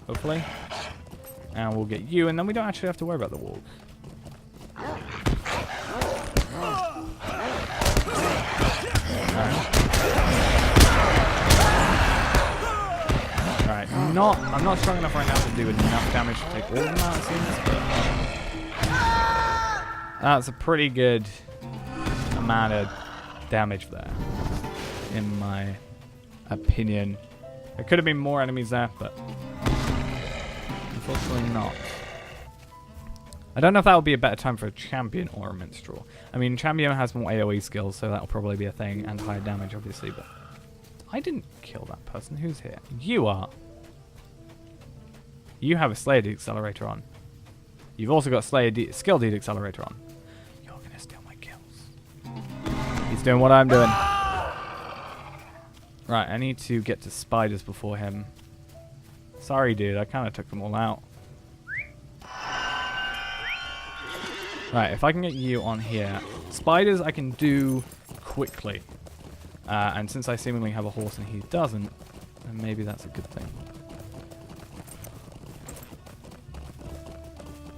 hopefully, and we'll get you, and then we don't actually have to worry about the warg. Alright, I'm not strong enough right now to do enough damage to take all of them out, it seems, but that's a pretty good amount of damage there, in my opinion. There could have been more enemies there, but unfortunately not. I don't know if that would be a better time for a champion or a minstrel. I mean, champion has more AoE skills, so that'll probably be a thing, and higher damage, obviously, but... I didn't kill that person. Who's here? You are. You have a Slayer Deaccelerator on. You've also got Skill Deaccelerator on. You're gonna steal my kills. He's doing what I'm doing. Right, I need to get to spiders before him. Sorry, dude. I kind of took them all out. Right, if I can get you on here. Spiders I can do quickly. And since I seemingly have a horse and he doesn't, then maybe that's a good thing.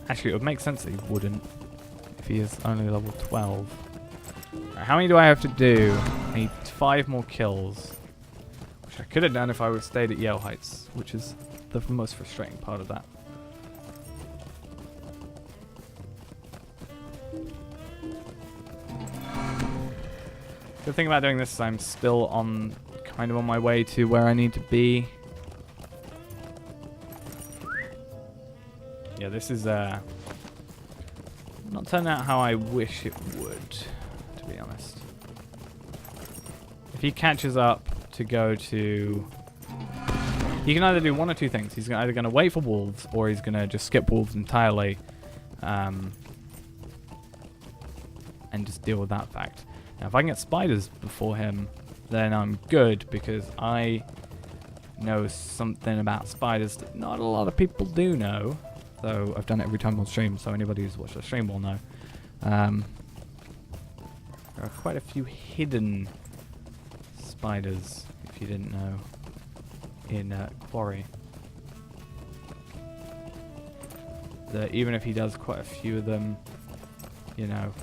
Actually, it would make sense that he wouldn't if he is only level 12. Right, how many do I have to do? I need 5 more kills. Which I could have done if I would have stayed at Yale Heights, which is the most frustrating part of that. The thing about doing this is I'm still kind of on my way to where I need to be. Yeah, this is not turning out how I wish it would, to be honest. If he catches up to go to... He can either do one or two things. He's either going to wait for wolves, or he's going to just skip wolves entirely and just deal with that fact. Now, if I can get spiders before him, then I'm good, because I know something about spiders that not a lot of people do know. Though I've done it every time on stream, so anybody who's watched the stream will know. There are quite a few hidden spiders, if you didn't know, in Quarry. That even if he does quite a few of them, you know,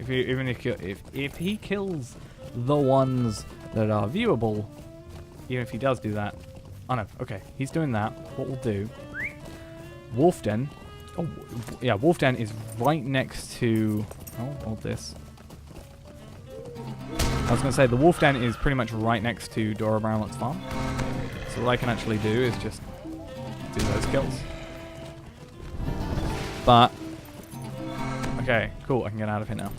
if he kills the ones that are viewable, even if he does do that. Oh no, okay, he's doing that. What we'll do, Wolf Den. Oh yeah, Wolf Den is right next to. Oh, hold this. I was gonna say the Wolf Den is pretty much right next to Dora Brownlet's farm. So what I can actually do is just do those kills. But okay, cool. I can get out of here now.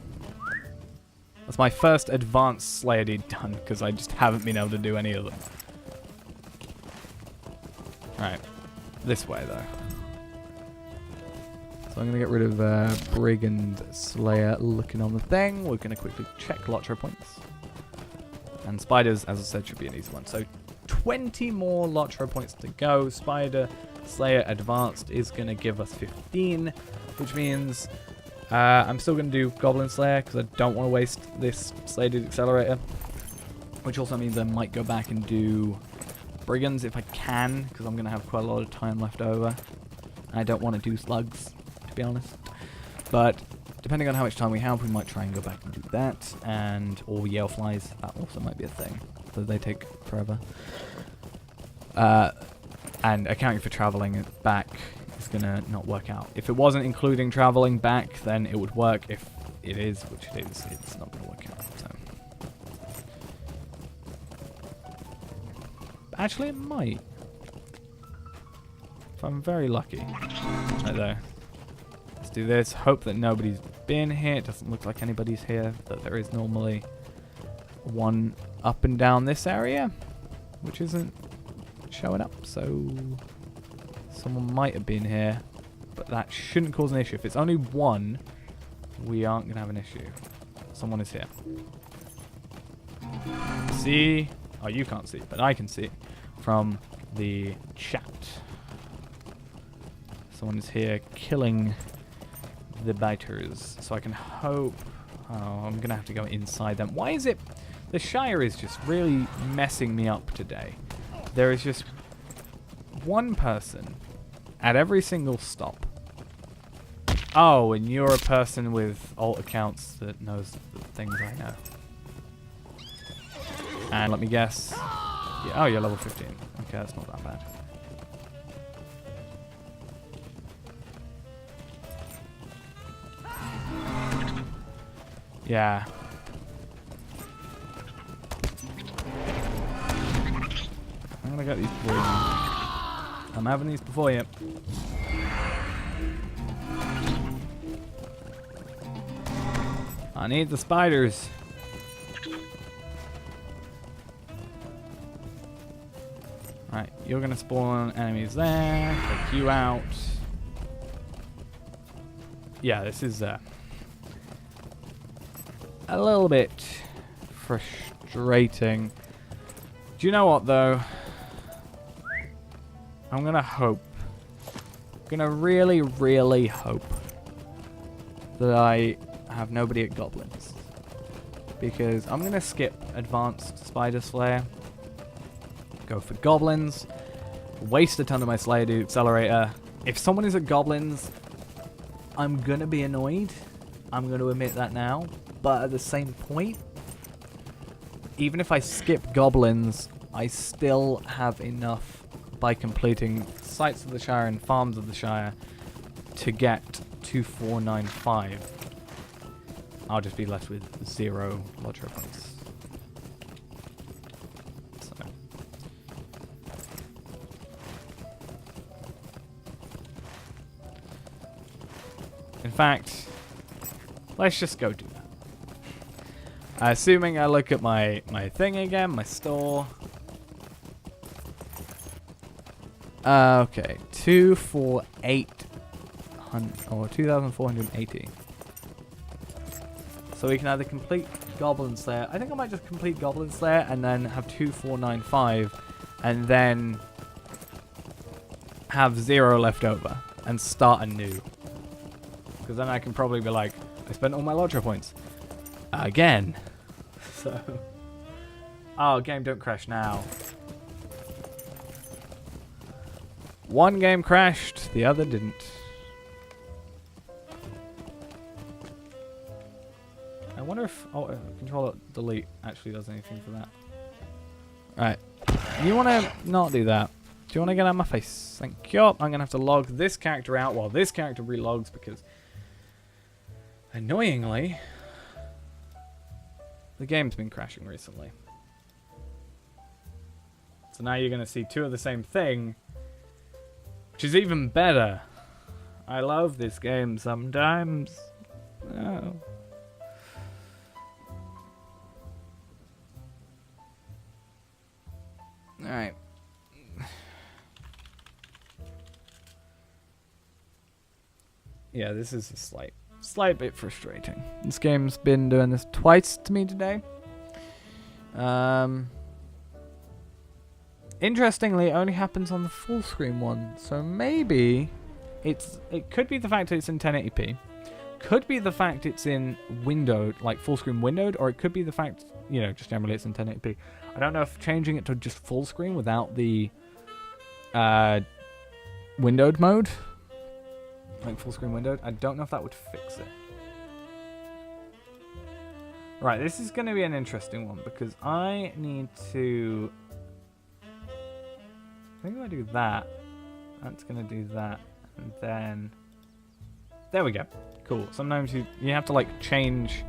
That's my first advanced Slayer deed done, because I just haven't been able to do any of them. Right, this way though. So I'm going to get rid of Brigand Slayer looking on the thing. We're going to quickly check Lotro points. And spiders, as I said, should be an easy one. So 20 more Lotro points to go. Spider Slayer Advanced is going to give us 15, which means I'm still going to do Goblin Slayer because I don't want to waste this Slayer Accelerator. Which also means I might go back and do Brigands if I can, because I'm going to have quite a lot of time left over. I don't want to do slugs, to be honest. But depending on how much time we have, we might try and go back and do that. Or Yale Flies, that also might be a thing. So they take forever. And accounting for traveling back is going to not work out. If it wasn't including traveling back, then it would work. If it is, which it is, it's not going to work out. So. Actually, it might. If I'm very lucky. Right there. Let's do this. Hope that nobody's been here. It doesn't look like anybody's here. That there is normally one up and down this area, which isn't showing up. So someone might have been here, but that shouldn't cause an issue. If it's only one, we aren't going to have an issue. Someone is here. See? Oh, you can't see, but I can see from the chat. Someone is here killing the biters. So I can hope... Oh, I'm going to have to go inside them. Why is it... The Shire is just really messing me up today. There is just one person at every single stop. Oh, and you're a person with alt accounts that knows the things I know. And let me guess. Yeah, oh, you're level 15. Okay, that's not that bad. Yeah. I'm gonna get these before you. I'm having these before you. I need the spiders. Right, you're gonna spawn enemies there. Take you out. Yeah, this is a little bit frustrating. Do you know what though? I'm gonna hope. I'm gonna really, really hope that I have nobody at goblins. Because I'm gonna skip advanced spider slayer. Go for goblins. Waste a ton of my slayer to accelerator. If someone is at goblins, I'm gonna be annoyed. I'm gonna admit that now. But at the same point, even if I skip goblins, I still have enough by completing Sites of the Shire and Farms of the Shire to get 2495. I'll just be left with 0 lodger points. So. In fact, let's just go do that. Assuming I look at my thing again, my store. Okay, 2,480. So we can either complete Goblin Slayer. I think I might just complete Goblin Slayer and then have 2495, and then have 0 left over and start anew. Because then I can probably be like, I spent all my lodger points again. So, oh, game don't crash now. One game crashed, the other didn't. I wonder if Control Delete actually does anything for that. Right, you want to not do that? Do you want to get out of my face? Thank you. I'm gonna have to log this character out while this character relogs because, annoyingly, the game's been crashing recently. So now you're gonna see 2 of the same thing. Which is even better. I love this game sometimes. Oh. Alright. Yeah, this is a slight bit frustrating. This game's been doing this twice to me today. Interestingly, it only happens on the full screen one, so maybe it could be the fact that it's in 1080p, could be the fact it's in windowed, like full screen windowed, or it could be the fact, you know, just generally it's in 1080p. I don't know if changing it to just full screen without the windowed mode, like full screen windowed, I don't know if that would fix it. Right, this is going to be an interesting one because I need to. I think if I do that, that's going to do that, and then, there we go. Cool. Sometimes you have to like change,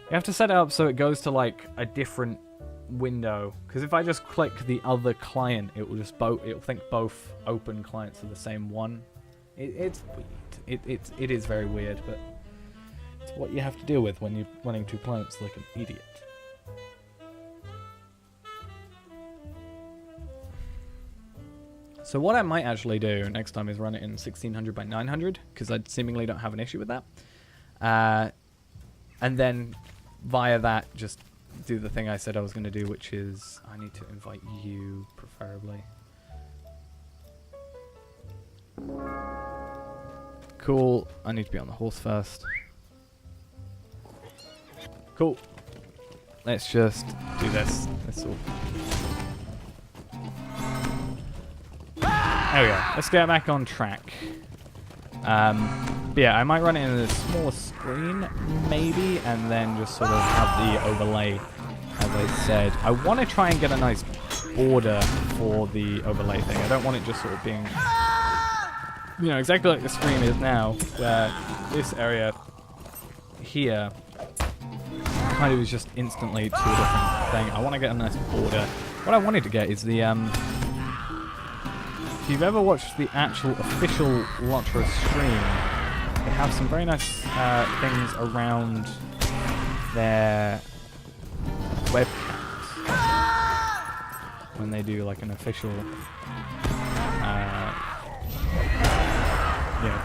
you have to set it up so it goes to like a different window, because if I just click the other client, it will just it'll think both open clients are the same one. It's weird. It is very weird, but it's what you have to deal with when you're running 2 clients like an idiot. So what I might actually do next time is run it in 1600 by 900, because I seemingly don't have an issue with that. And then via that, just do the thing I said I was going to do, which is I need to invite you, preferably. Cool. I need to be on the horse first. Cool. Let's just do this. That's all. There we go. Let's get back on track. But yeah, I might run it in a smaller screen, maybe, and then just sort of have the overlay, as I said. I want to try and get a nice border for the overlay thing. I don't want it just sort of being, you know, exactly like the screen is now, where this area here kind of is just instantly to a different thing. I want to get a nice border. What I wanted to get is the, if you've ever watched the actual official Lotro stream, they have some very nice things around their webcams when they do like an official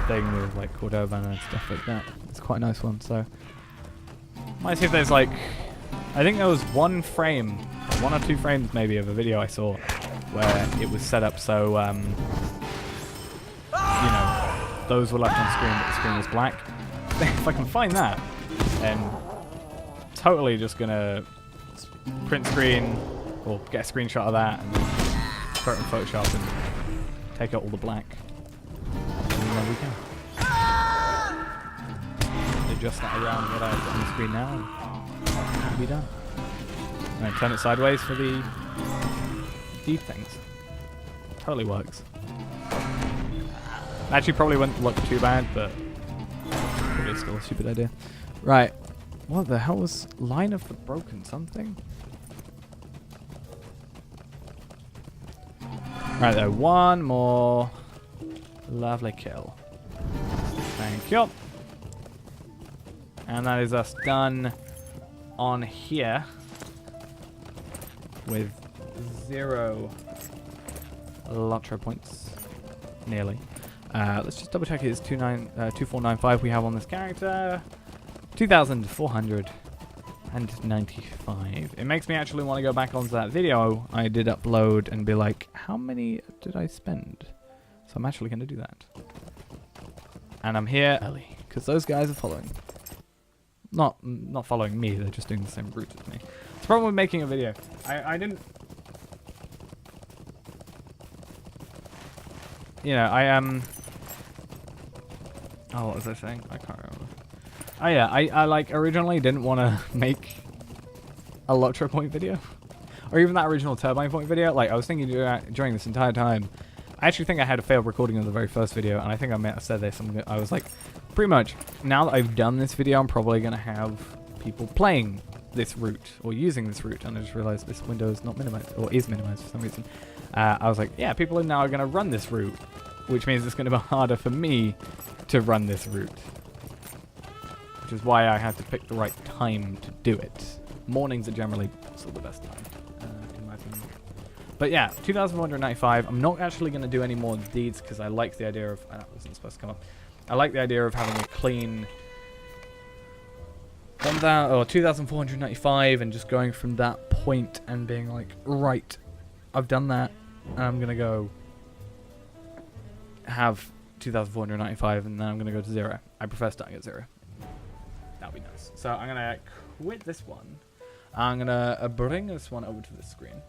thing with like Cordoba and stuff like that. It's quite a nice one. So might see if there's like, I think there was one frame, 1 or 2 frames maybe of a video I saw where it was set up so you know, those were left on screen but the screen was black. If I can find that, then totally just gonna print screen or get a screenshot of that and throw it in Photoshop and take out all the black. And then we can adjust that around what I've got on the screen now and it'll be done. And then turn it sideways for the deep things. Totally works. Actually probably wouldn't look too bad, but probably still a stupid idea. Right. What the hell was Line of the Broken something? Right there, one more lovely kill. Thank you. And that is us done on here with 0 Lotro points. Nearly. Let's just double check it's 2495 we have on this character. 2,495. It makes me actually want to go back onto that video I did upload and be like, how many did I spend? So I'm actually going to do that. And I'm here early because those guys are following. Not following me, they're just doing the same route as me. It's the problem with making a video. I didn't... You know, oh, what was I saying? I can't remember. Oh yeah, I like originally didn't want to make a Lotro point video. Or even that original Turbine point video. Like, I was thinking during this entire time, I actually think I had a failed recording of the very first video, and I think I may have said this. I was like, pretty much, now that I've done this video, I'm probably going to have people playing this route, or using this route, and I just realized this window is not minimized, or is minimized for some reason. I was like, yeah, people now are going to run this route, which means it's going to be harder for me to run this route. Which is why I had to pick the right time to do it. Mornings are generally still the best time, in my opinion. But yeah, 2,195. I'm not actually going to do any more deeds because I like the idea of... that wasn't supposed to come up. I like the idea of having a clean 2,495 and just going from that point and being like, right, I've done that, and I'm going to go have 2,495 and then I'm going to go to 0. I prefer starting at 0. That'd be nice. So I'm going to quit this one. I'm going to bring this one over to the screen.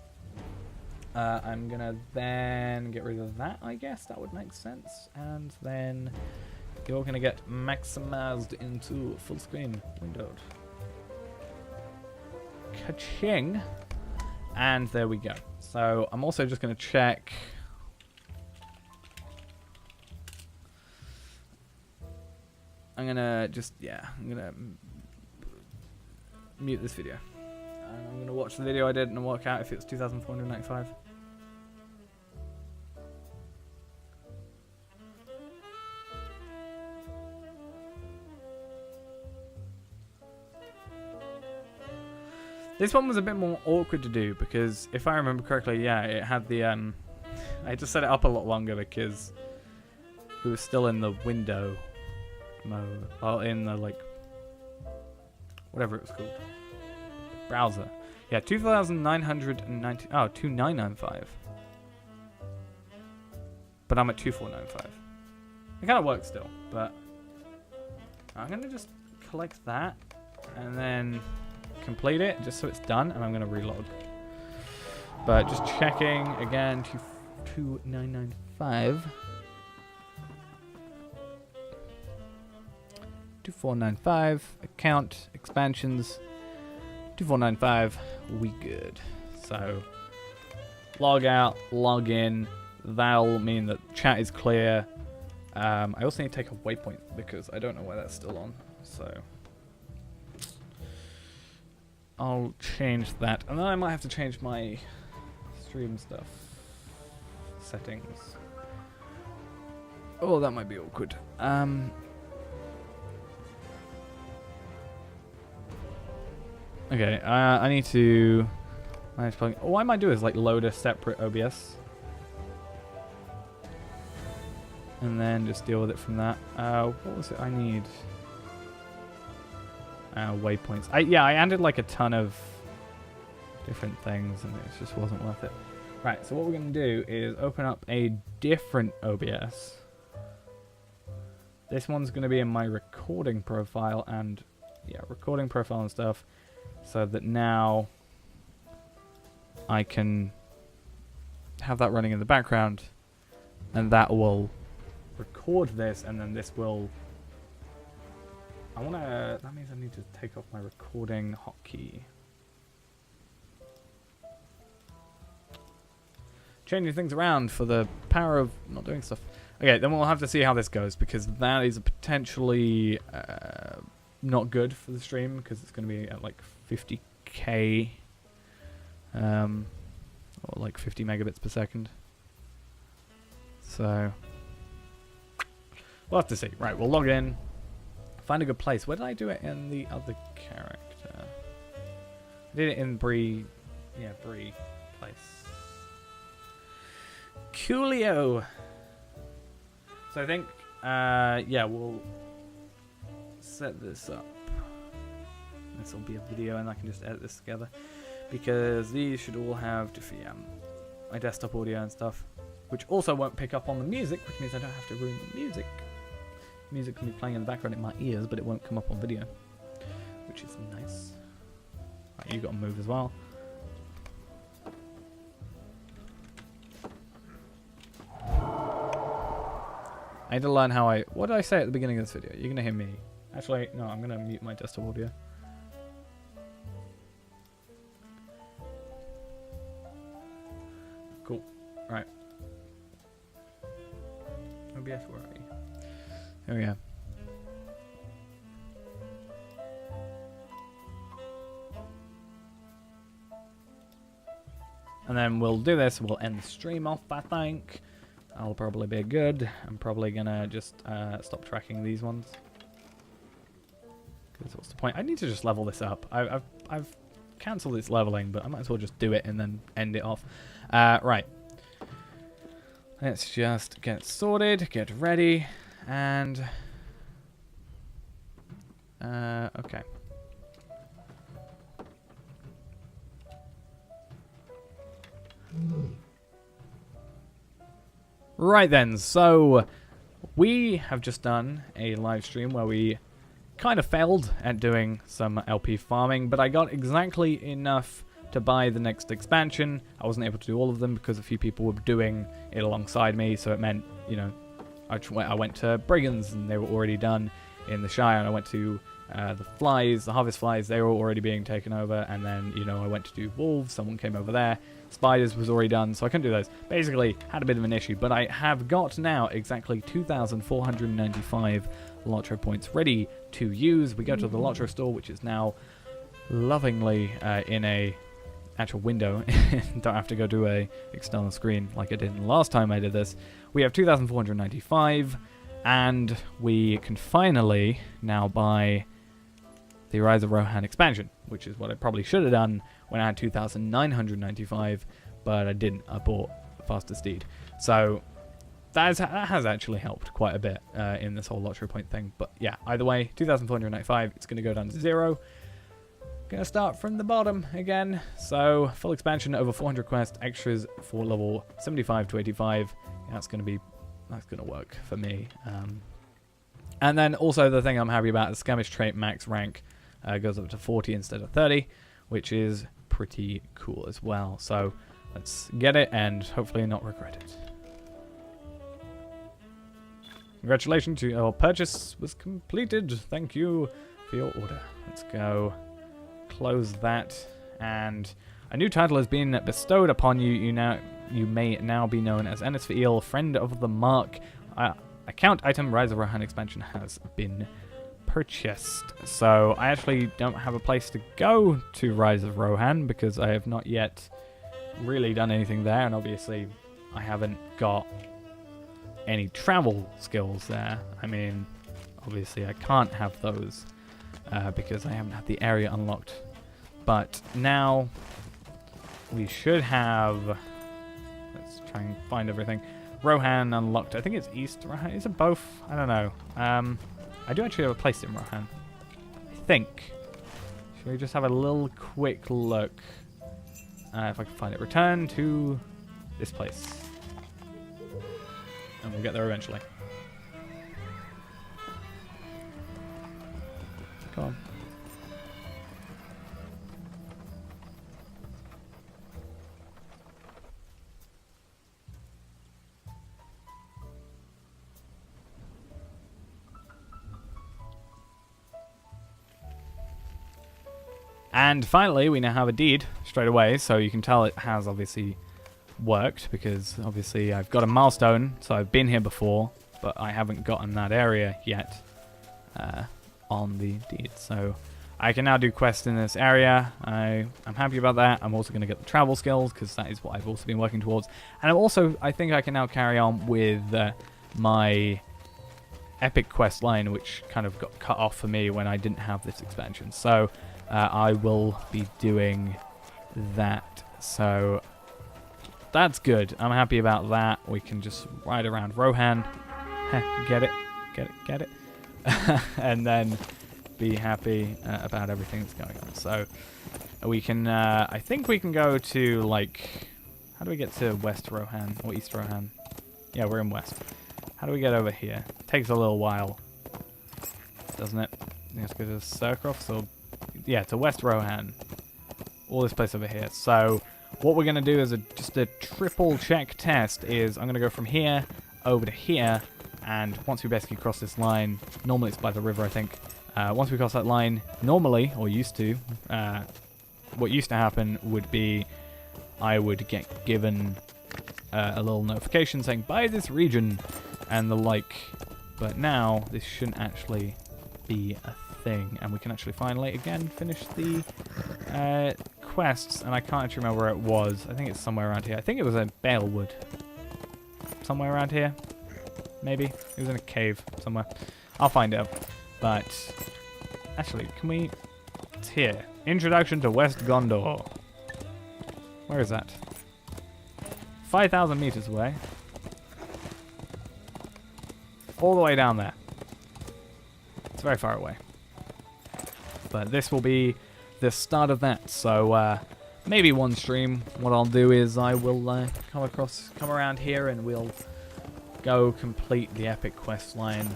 I'm going to then get rid of that, I guess. That would make sense. And then you're going to get maximized into full screen windowed. Ka-ching. And there we go. So I'm also just going to check... I'm gonna just, I'm gonna mute this video. And I'm gonna watch the video I did and work out if it's 2,495. This one was a bit more awkward to do because if I remember correctly, yeah, it had the, I just set it up a lot longer because it was still in the window mode, well, in the like whatever it was called, browser. Yeah, 2,990. Oh, 2,995. But I'm at 2,495. It kind of works still, but I'm gonna just collect that and then complete it just so it's done, and I'm gonna reload. But just checking again, 2,995. 2,495 account expansions 2,495. We good. So log out, log in. That'll mean that chat is clear. I also need to take a waypoint because I don't know why that's still on. So I'll change that, and then I might have to change my stream stuff settings. Oh, that might be awkward. Okay, I need to... What I might do is like load a separate OBS. And then just deal with it from that. What was it I need? Waypoints. I added like a ton of different things and it just wasn't worth it. Right, so what we're going to do is open up a different OBS. This one's going to be in my recording profile and... yeah, recording profile and stuff. So that now I can have that running in the background. And that will record this and then this will... that means I need to take off my recording hotkey. Changing things around for the power of not doing stuff. Okay, then we'll have to see how this goes because that is potentially not good for the stream because it's going to be at like 50k or like 50 megabits per second. So we'll have to see. Right, we'll log in. Find a good place. Where did I do it in the other character? I did it in Bree. Yeah, Bree place. Coolio. So I think, yeah, we'll set this up. This will be a video and I can just edit this together. Because these should all have my desktop audio and stuff. Which also won't pick up on the music, which means I don't have to ruin the music. Music can be playing in the background in my ears, but it won't come up on video. Which is nice. Right, you got to move as well. I need to learn how what did I say at the beginning of this video? You're going to hear me. Actually, no, I'm going to mute my desktop audio. Cool. Right. OBS, where are you? There we go. And then we'll do this. We'll end the stream off, I think. That'll probably be good. I'm probably gonna just stop tracking these ones. Because what's the point? I need to just level this up. I've cancelled its leveling, but I might as well just do it and then end it off. Right. Let's just get sorted, get ready, and... okay. Right then, so we have just done a live stream where we kind of failed at doing some LP farming, but I got exactly enough to buy the next expansion. I wasn't able to do all of them because a few people were doing it alongside me, so it meant, you know, I went to Brigands and they were already done in the Shire, and I went to the flies, the harvest flies, they were already being taken over, and then, you know, I went to do wolves, someone came over there, spiders was already done, so I couldn't do those. Basically, had a bit of an issue, but I have got now exactly 2,495 Lotro points ready to use. We go to the Lotro store, which is now lovingly in a actual window. Don't have to go to a external screen like I did the last time I did this. We have 2,495, and we can finally now buy the Rise of Rohan expansion, which is what I probably should have done when I had 2,995, but I didn't. I bought Faster Steed. So that has actually helped quite a bit in this whole Lottery point thing. But yeah, either way, 2,495, it's going to go down to 0. Going to start from the bottom again. So full expansion, over 400 quests, extras for level 75 to 85. Yeah, that's going to work for me. And then also the thing I'm happy about is Skirmish Trait max rank goes up to 40 instead of 30, which is pretty cool as well. So let's get it and hopefully not regret it. Congratulations, your purchase was completed. Thank you for your order. Let's go close that. And a new title has been bestowed upon you. You may now be known as Ennis for Eel, Friend of the Mark. Account item Rise of Rohan expansion has been purchased. So I actually don't have a place to go to Rise of Rohan because I have not yet really done anything there, and obviously I haven't got any travel skills there. I mean, obviously I can't have those because I haven't had the area unlocked. But now we should have... Let's try and find everything. Rohan unlocked. I think it's East Rohan. Is it both? I don't know. I do actually have a place in Rohan. I think. Should we just have a little quick look? If I can find it. Return to this place. And we'll get there eventually. Come on. And finally, we now have a deed straight away, so you can tell it has obviously worked, because obviously I've got a milestone, so I've been here before, but I haven't gotten that area yet on the deed. So I can now do quests in this area. I'm happy about that. I'm also going to get the travel skills, because that is what I've also been working towards. And I think I can now carry on with my epic quest line, which kind of got cut off for me when I didn't have this expansion. So I will be doing that. So that's good. I'm happy about that. We can just ride around Rohan. Get it. And then be happy about everything that's going on. So we can, I think we can go to, like, how do we get to West Rohan or East Rohan? Yeah, we're in West. How do we get over here? Takes a little while, doesn't it? You have to go to Surcroft, so yeah, to West Rohan. All this place over here. So what we're going to do is just a triple check test is I'm going to go from here over to here, and once we basically cross this line, normally it's by the river, I think. Once we cross that line, normally, or used to, what used to happen would be I would get given a little notification saying, buy this region, and the like. But now, this shouldn't actually be a thing, and we can actually finally, again, finish the quests, and I can't actually remember where it was. I think it's somewhere around here. I think it was at Balewood. Somewhere around here, maybe. It was in a cave somewhere. I'll find out. But, actually, can we... It's here. Introduction to West Gondor. Where is that? 5,000 meters away. All the way down there. It's very far away. But this will be the start of that. So, maybe one stream, what I'll do is I will come around here and we'll go complete the epic quest line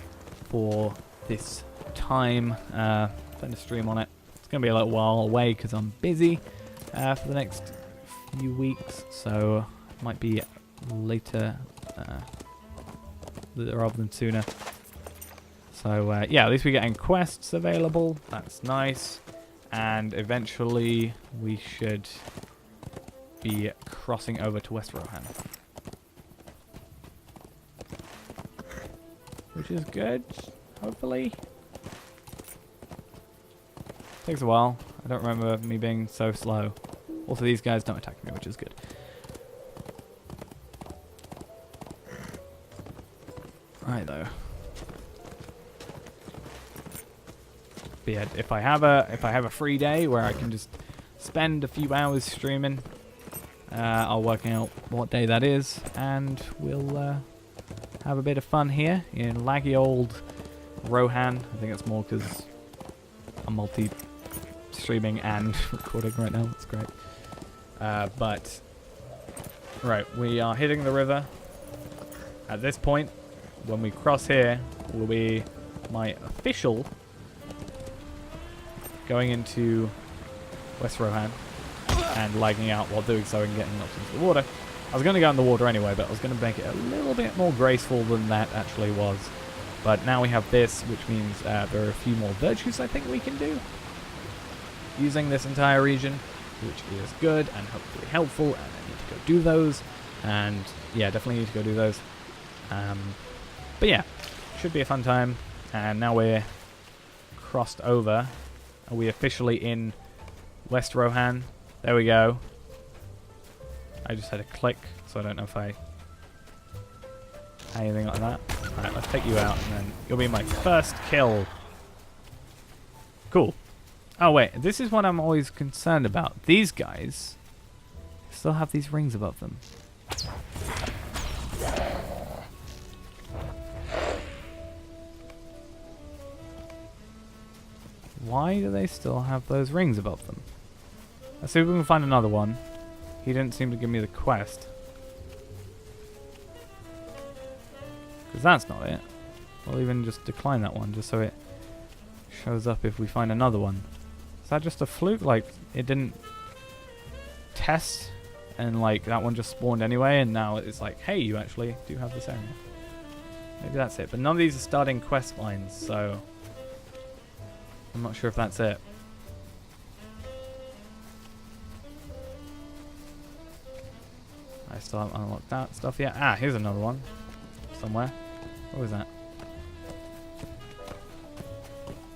for this time. Spend a stream on it. It's going to be a little while away because I'm busy for the next few weeks. So, it might be later rather than sooner. So, yeah, at least we're getting quests available. That's nice. And eventually, we should be crossing over to West Rohan. Which is good, hopefully. Takes a while. I don't remember me being so slow. Also, these guys don't attack me, which is good. Right, though. But yeah, if I have a free day where I can just spend a few hours streaming, I'll work out what day that is, and we'll have a bit of fun here in laggy old Rohan. I think it's more because I'm multi-streaming and recording right now. That's great. But right, we are hitting the river. At this point, when we cross here, will be my official going into West Rohan and lagging out while doing so and getting knocked into the water. I was going to go in the water anyway, but I was going to make it a little bit more graceful than that actually was. But now we have this, which means there are a few more virtues I think we can do using this entire region, which is good and hopefully helpful, and I need to go do those. And yeah, definitely need to go do those. But yeah, should be a fun time. And now we're crossed over. Are we officially in West Rohan? There we go. I just had a click, so I don't know if I... anything like that. Alright, let's take you out, and then you'll be my first kill. Cool. Oh, wait. This is what I'm always concerned about. These guys still have these rings above them. Why do they still have those rings above them? Let's see if we can find another one. He didn't seem to give me the quest. Because that's not it. We'll even just decline that one just so it shows up if we find another one. Is that just a fluke? Like, it didn't test and like that one just spawned anyway and now it's like, hey, you actually do have this area. Maybe that's it. But none of these are starting quest lines, so I'm not sure if that's it. I still haven't unlocked that stuff yet. Ah, here's another one. Somewhere. What was that?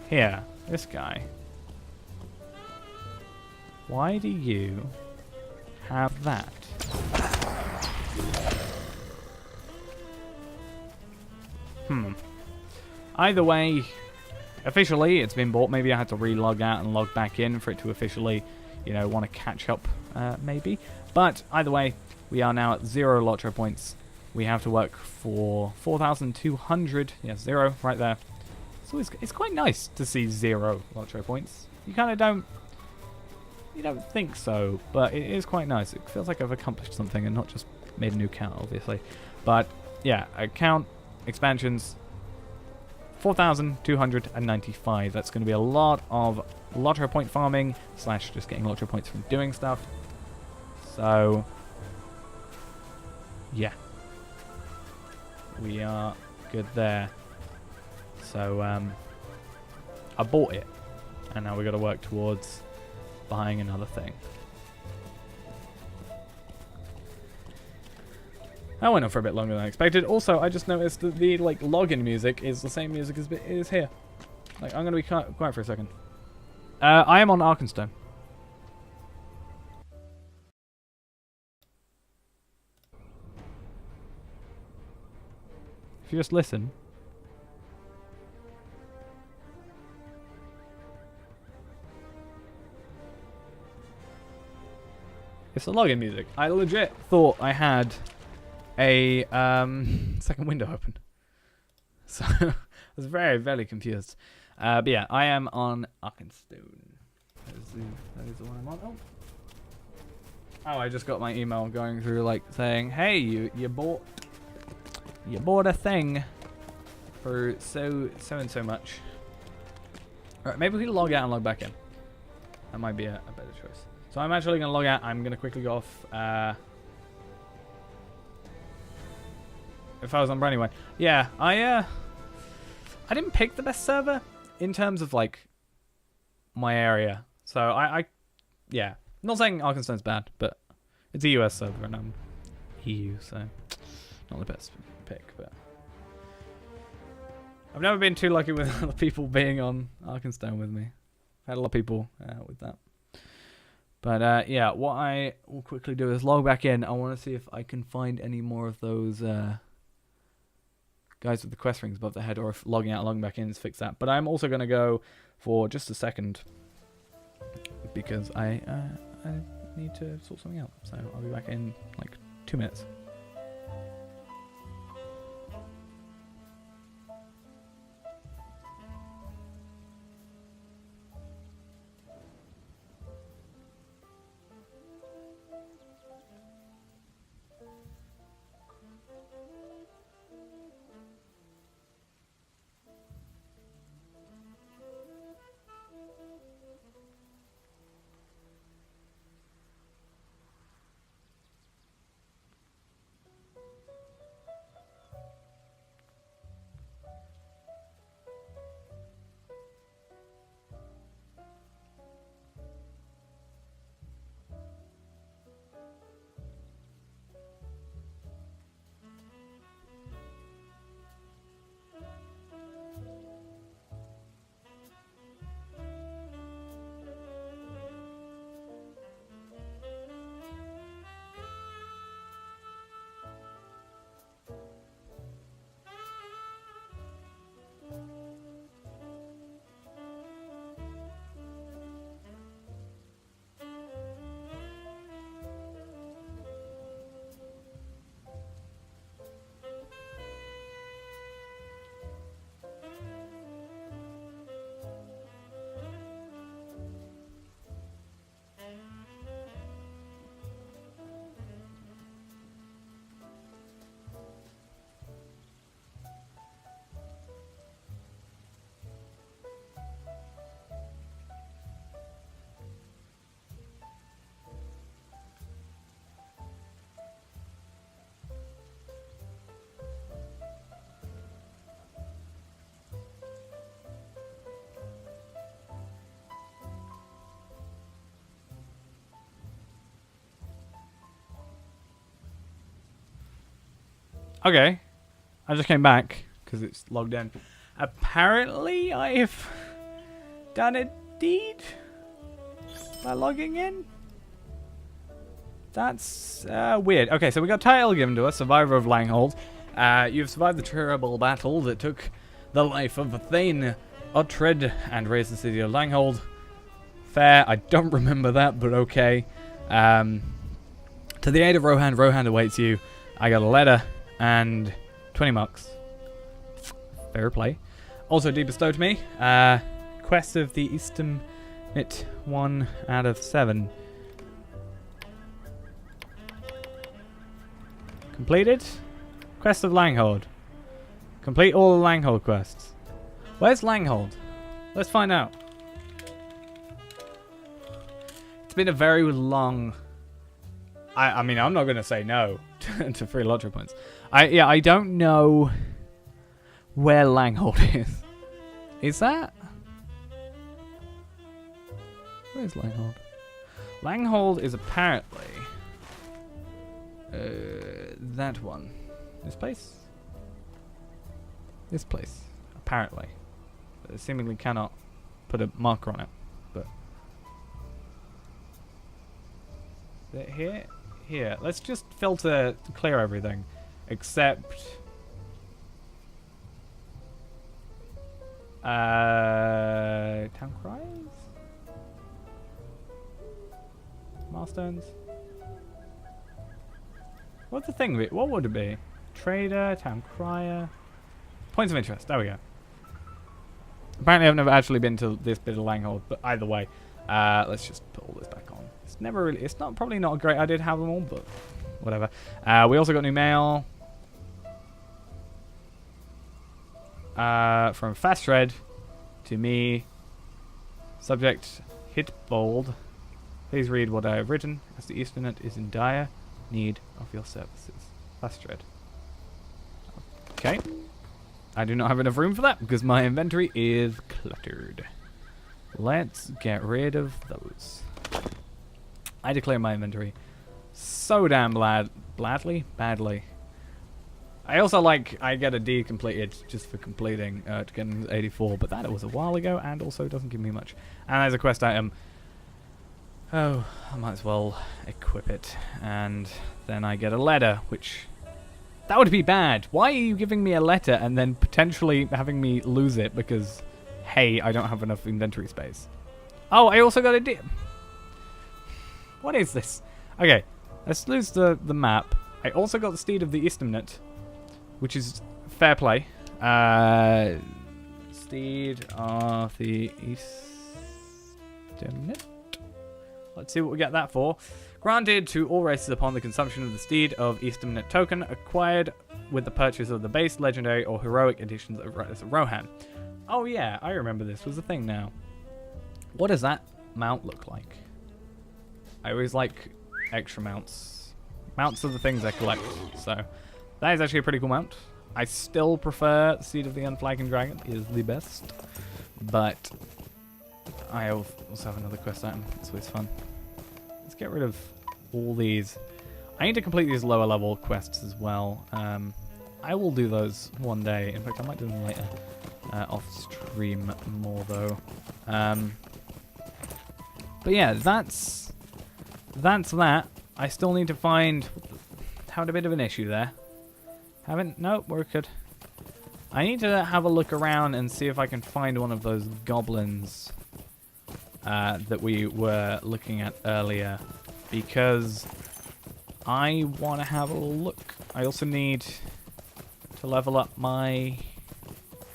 Here. This guy. Why do you have that? Either way, officially it's been bought. Maybe I had to re-log out and log back in for it to officially, you know, want to catch up, maybe. But either way, we are now at 0 Lotro points. We have to work for 4,200. Yeah, 0 right there. So it's quite nice to see 0 Lotro points. You kind of don't think so, but it is quite nice. It feels like I've accomplished something and not just made a new account, obviously. But yeah, account expansions, 4,295. That's going to be a lot of Lotro point farming / just getting Lotro points from doing stuff. So yeah, we are good there. So I bought it, and now we got to work towards buying another thing. That went on for a bit longer than I expected. Also, I just noticed that the like login music is the same music as it is here. Like, I'm gonna be quiet for a second. I am on Arkenstone. If you just listen. It's the login music. I legit thought I had a second window open. So I was very, very confused. But yeah, I am on Arkenstone. That is the one I'm on. Oh, I just got my email going through like saying, hey, you bought a thing for so and so much. Alright, maybe we can log out and log back in. That might be a better choice. So I'm actually going to log out. I'm going to quickly go off. If I was on Brandywine. Yeah, I didn't pick the best server in terms of, like, my area. So yeah. Not saying Arkenstone's bad, but it's a US server and I'm EU, so not the best pick, but I've never been too lucky with other people being on Arkenstone with me. I've had a lot of people with that. But yeah, what I will quickly do is log back in. I want to see if I can find any more of those guys with the quest rings above their head, or if logging out and logging back in is fix that. But I'm also going to go for just a second because I need to sort something out. So I'll be back in like 2 minutes. Okay. I just came back because it's logged in. Apparently, I've done a deed by logging in. That's weird. Okay, so we got title given to us, Survivor of Langhold. You've survived the terrible battle that took the life of Thane Uhtred and raised the city of Langhold. Fair. I don't remember that, but okay. To the aid of Rohan, Rohan awaits you. I got a letter and 20 marks. Fair play. Also bestowed to me, Quest of the Eastern It 1 out of 7. Completed. Quest of Langhold. Complete all the Langhold quests. Where's Langhold? Let's find out. It's been a very long... I mean, I'm not going to say no to free lottery points. I don't know where Langhold is. Is that? Where's Langhold? Langhold is apparently that one. This place? This place. Apparently. But seemingly cannot put a marker on it. But is it here? Here. Let's just filter, clear everything. Except town criers? Milestones? What's the thing? What would it be? Trader, town crier. Points of interest. There we go. Apparently I've never actually been to this bit of Langhold, but either way, let's just put all this back on. It's never really, it's not probably not a great idea to have them all, but whatever. We also got new mail from Fastred to me. Subject, hit bold. Please read what I have written, as the Easternet is in dire need of your services. Fastred. Okay. I do not have enough room for that because my inventory is cluttered. Let's get rid of those. I declare my inventory so damn badly. I also I get a D completed just for completing to get 84, but that was a while ago and also doesn't give me much. And as a quest item, oh, I might as well equip it. And then I get a letter, which... that would be bad. Why are you giving me a letter and then potentially having me lose it because, hey, I don't have enough inventory space? Oh, I also got a D. What is this? Okay, let's lose the map. I also got the Steed of the Easternet, which is fair play. Steed of the Easternet. Let's see what we get that for. Granted to all races upon the consumption of the Steed of Easternet token, acquired with the purchase of the base, legendary, or heroic editions of Rohan. Oh yeah, I remember this was a thing now. What does that mount look like? I always like extra mounts. Mounts are the things I collect, so that is actually a pretty cool mount. I still prefer Steed of the Unflagging Dragon, is the best, but I also have another quest item. It's always fun. Let's get rid of all these. I need to complete these lower level quests as well. I will do those one day. In fact, I might do them later. Off stream more though. But yeah, that's that. I still need to find... had a bit of an issue there. Nope, we're good. I need to have a look around and see if I can find one of those goblins that we were looking at earlier, because I want to have a look. I also need to level up my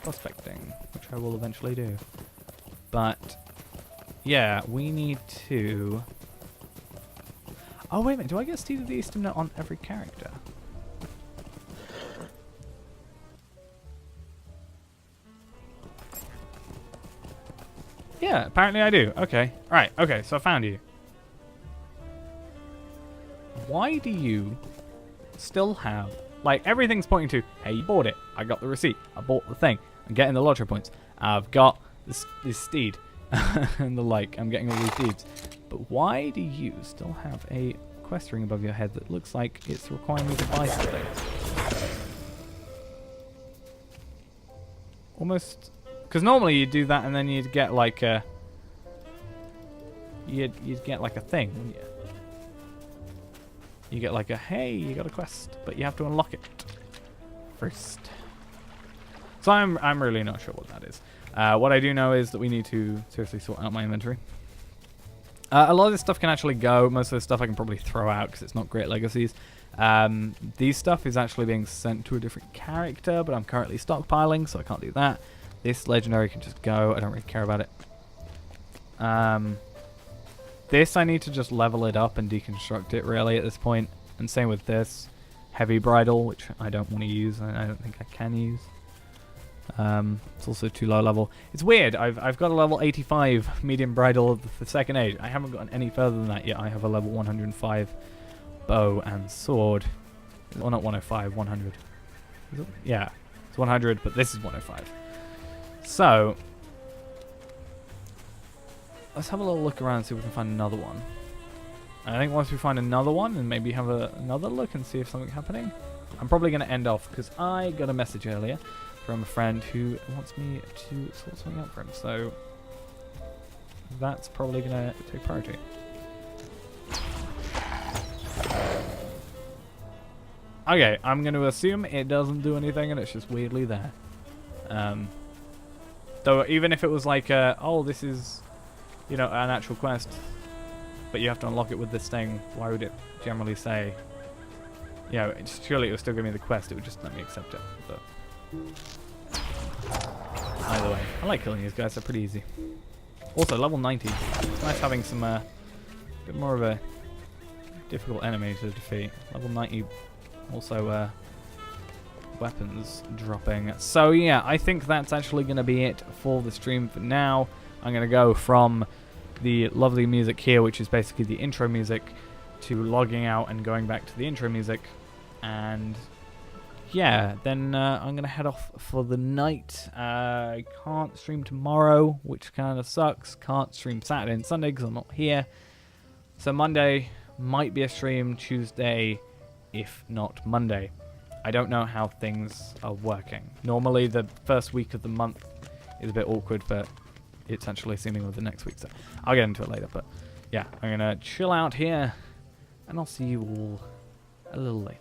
prospecting, which I will eventually do. But yeah, we need to... oh wait a minute, do I get Steed of the Easternet on every character? Yeah, apparently I do. Okay. Right, okay, so I found you. Why do you still have... like, everything's pointing to, hey, you bought it. I got the receipt. I bought the thing. I'm getting the lottery points. I've got this steed. And the like. I'm getting all these deeds. But why do you still have a quest ring above your head that looks like it's requiring me to buy something? almost... Because normally you'd do that and then you'd get like a... You'd get like a thing, wouldn't you? You get like a, hey, you got a quest, but you have to unlock it first. So I'm really not sure what that is. What I do know is that we need to seriously sort out my inventory. A lot of this stuff can actually go. Most of this stuff I can probably throw out because it's not great legacies. These stuff is actually being sent to a different character, but I'm currently stockpiling, so I can't do that. This legendary can just go. I don't really care about it. This I need to just level it up and deconstruct it really at this point. And same with this. Heavy bridle, which I don't want to use. I don't think I can use. It's also too low level. It's weird. I've got a level 85 medium bridle of the second age. I haven't gotten any further than that yet. I have a level 105 bow and sword. Well, not 105, 100. Is it? Yeah, it's 100, but this is 105. So let's have a little look around and see if we can find another one. I think once we find another one and maybe have another look and see if something's happening, I'm probably going to end off because I got a message earlier from a friend who wants me to sort something out for him. So that's probably going to take priority. Okay, I'm going to assume it doesn't do anything and it's just weirdly there. Though even if it was like, oh, this is, you know, an actual quest, but you have to unlock it with this thing, why would it generally say, you know, surely it would still give me the quest, it would just let me accept it. But either way, I like killing these guys, they're pretty easy. Also, level 90. It's nice having some, bit more of a difficult enemy to defeat. Level 90, also, weapons dropping. So yeah, I think that's actually going to be it for the stream for now. I'm going to go from the lovely music here, which is basically the intro music, to logging out and going back to the intro music. And yeah, then I'm going to head off for the night. I can't stream tomorrow, which kind of sucks. Can't stream Saturday and Sunday because I'm not here. So Monday might be a stream, Tuesday, if not Monday. I don't know how things are working. Normally the first week of the month is a bit awkward, but it's actually seeming with the next week, so I'll get into it later. But yeah, I'm going to chill out here, and I'll see you all a little later.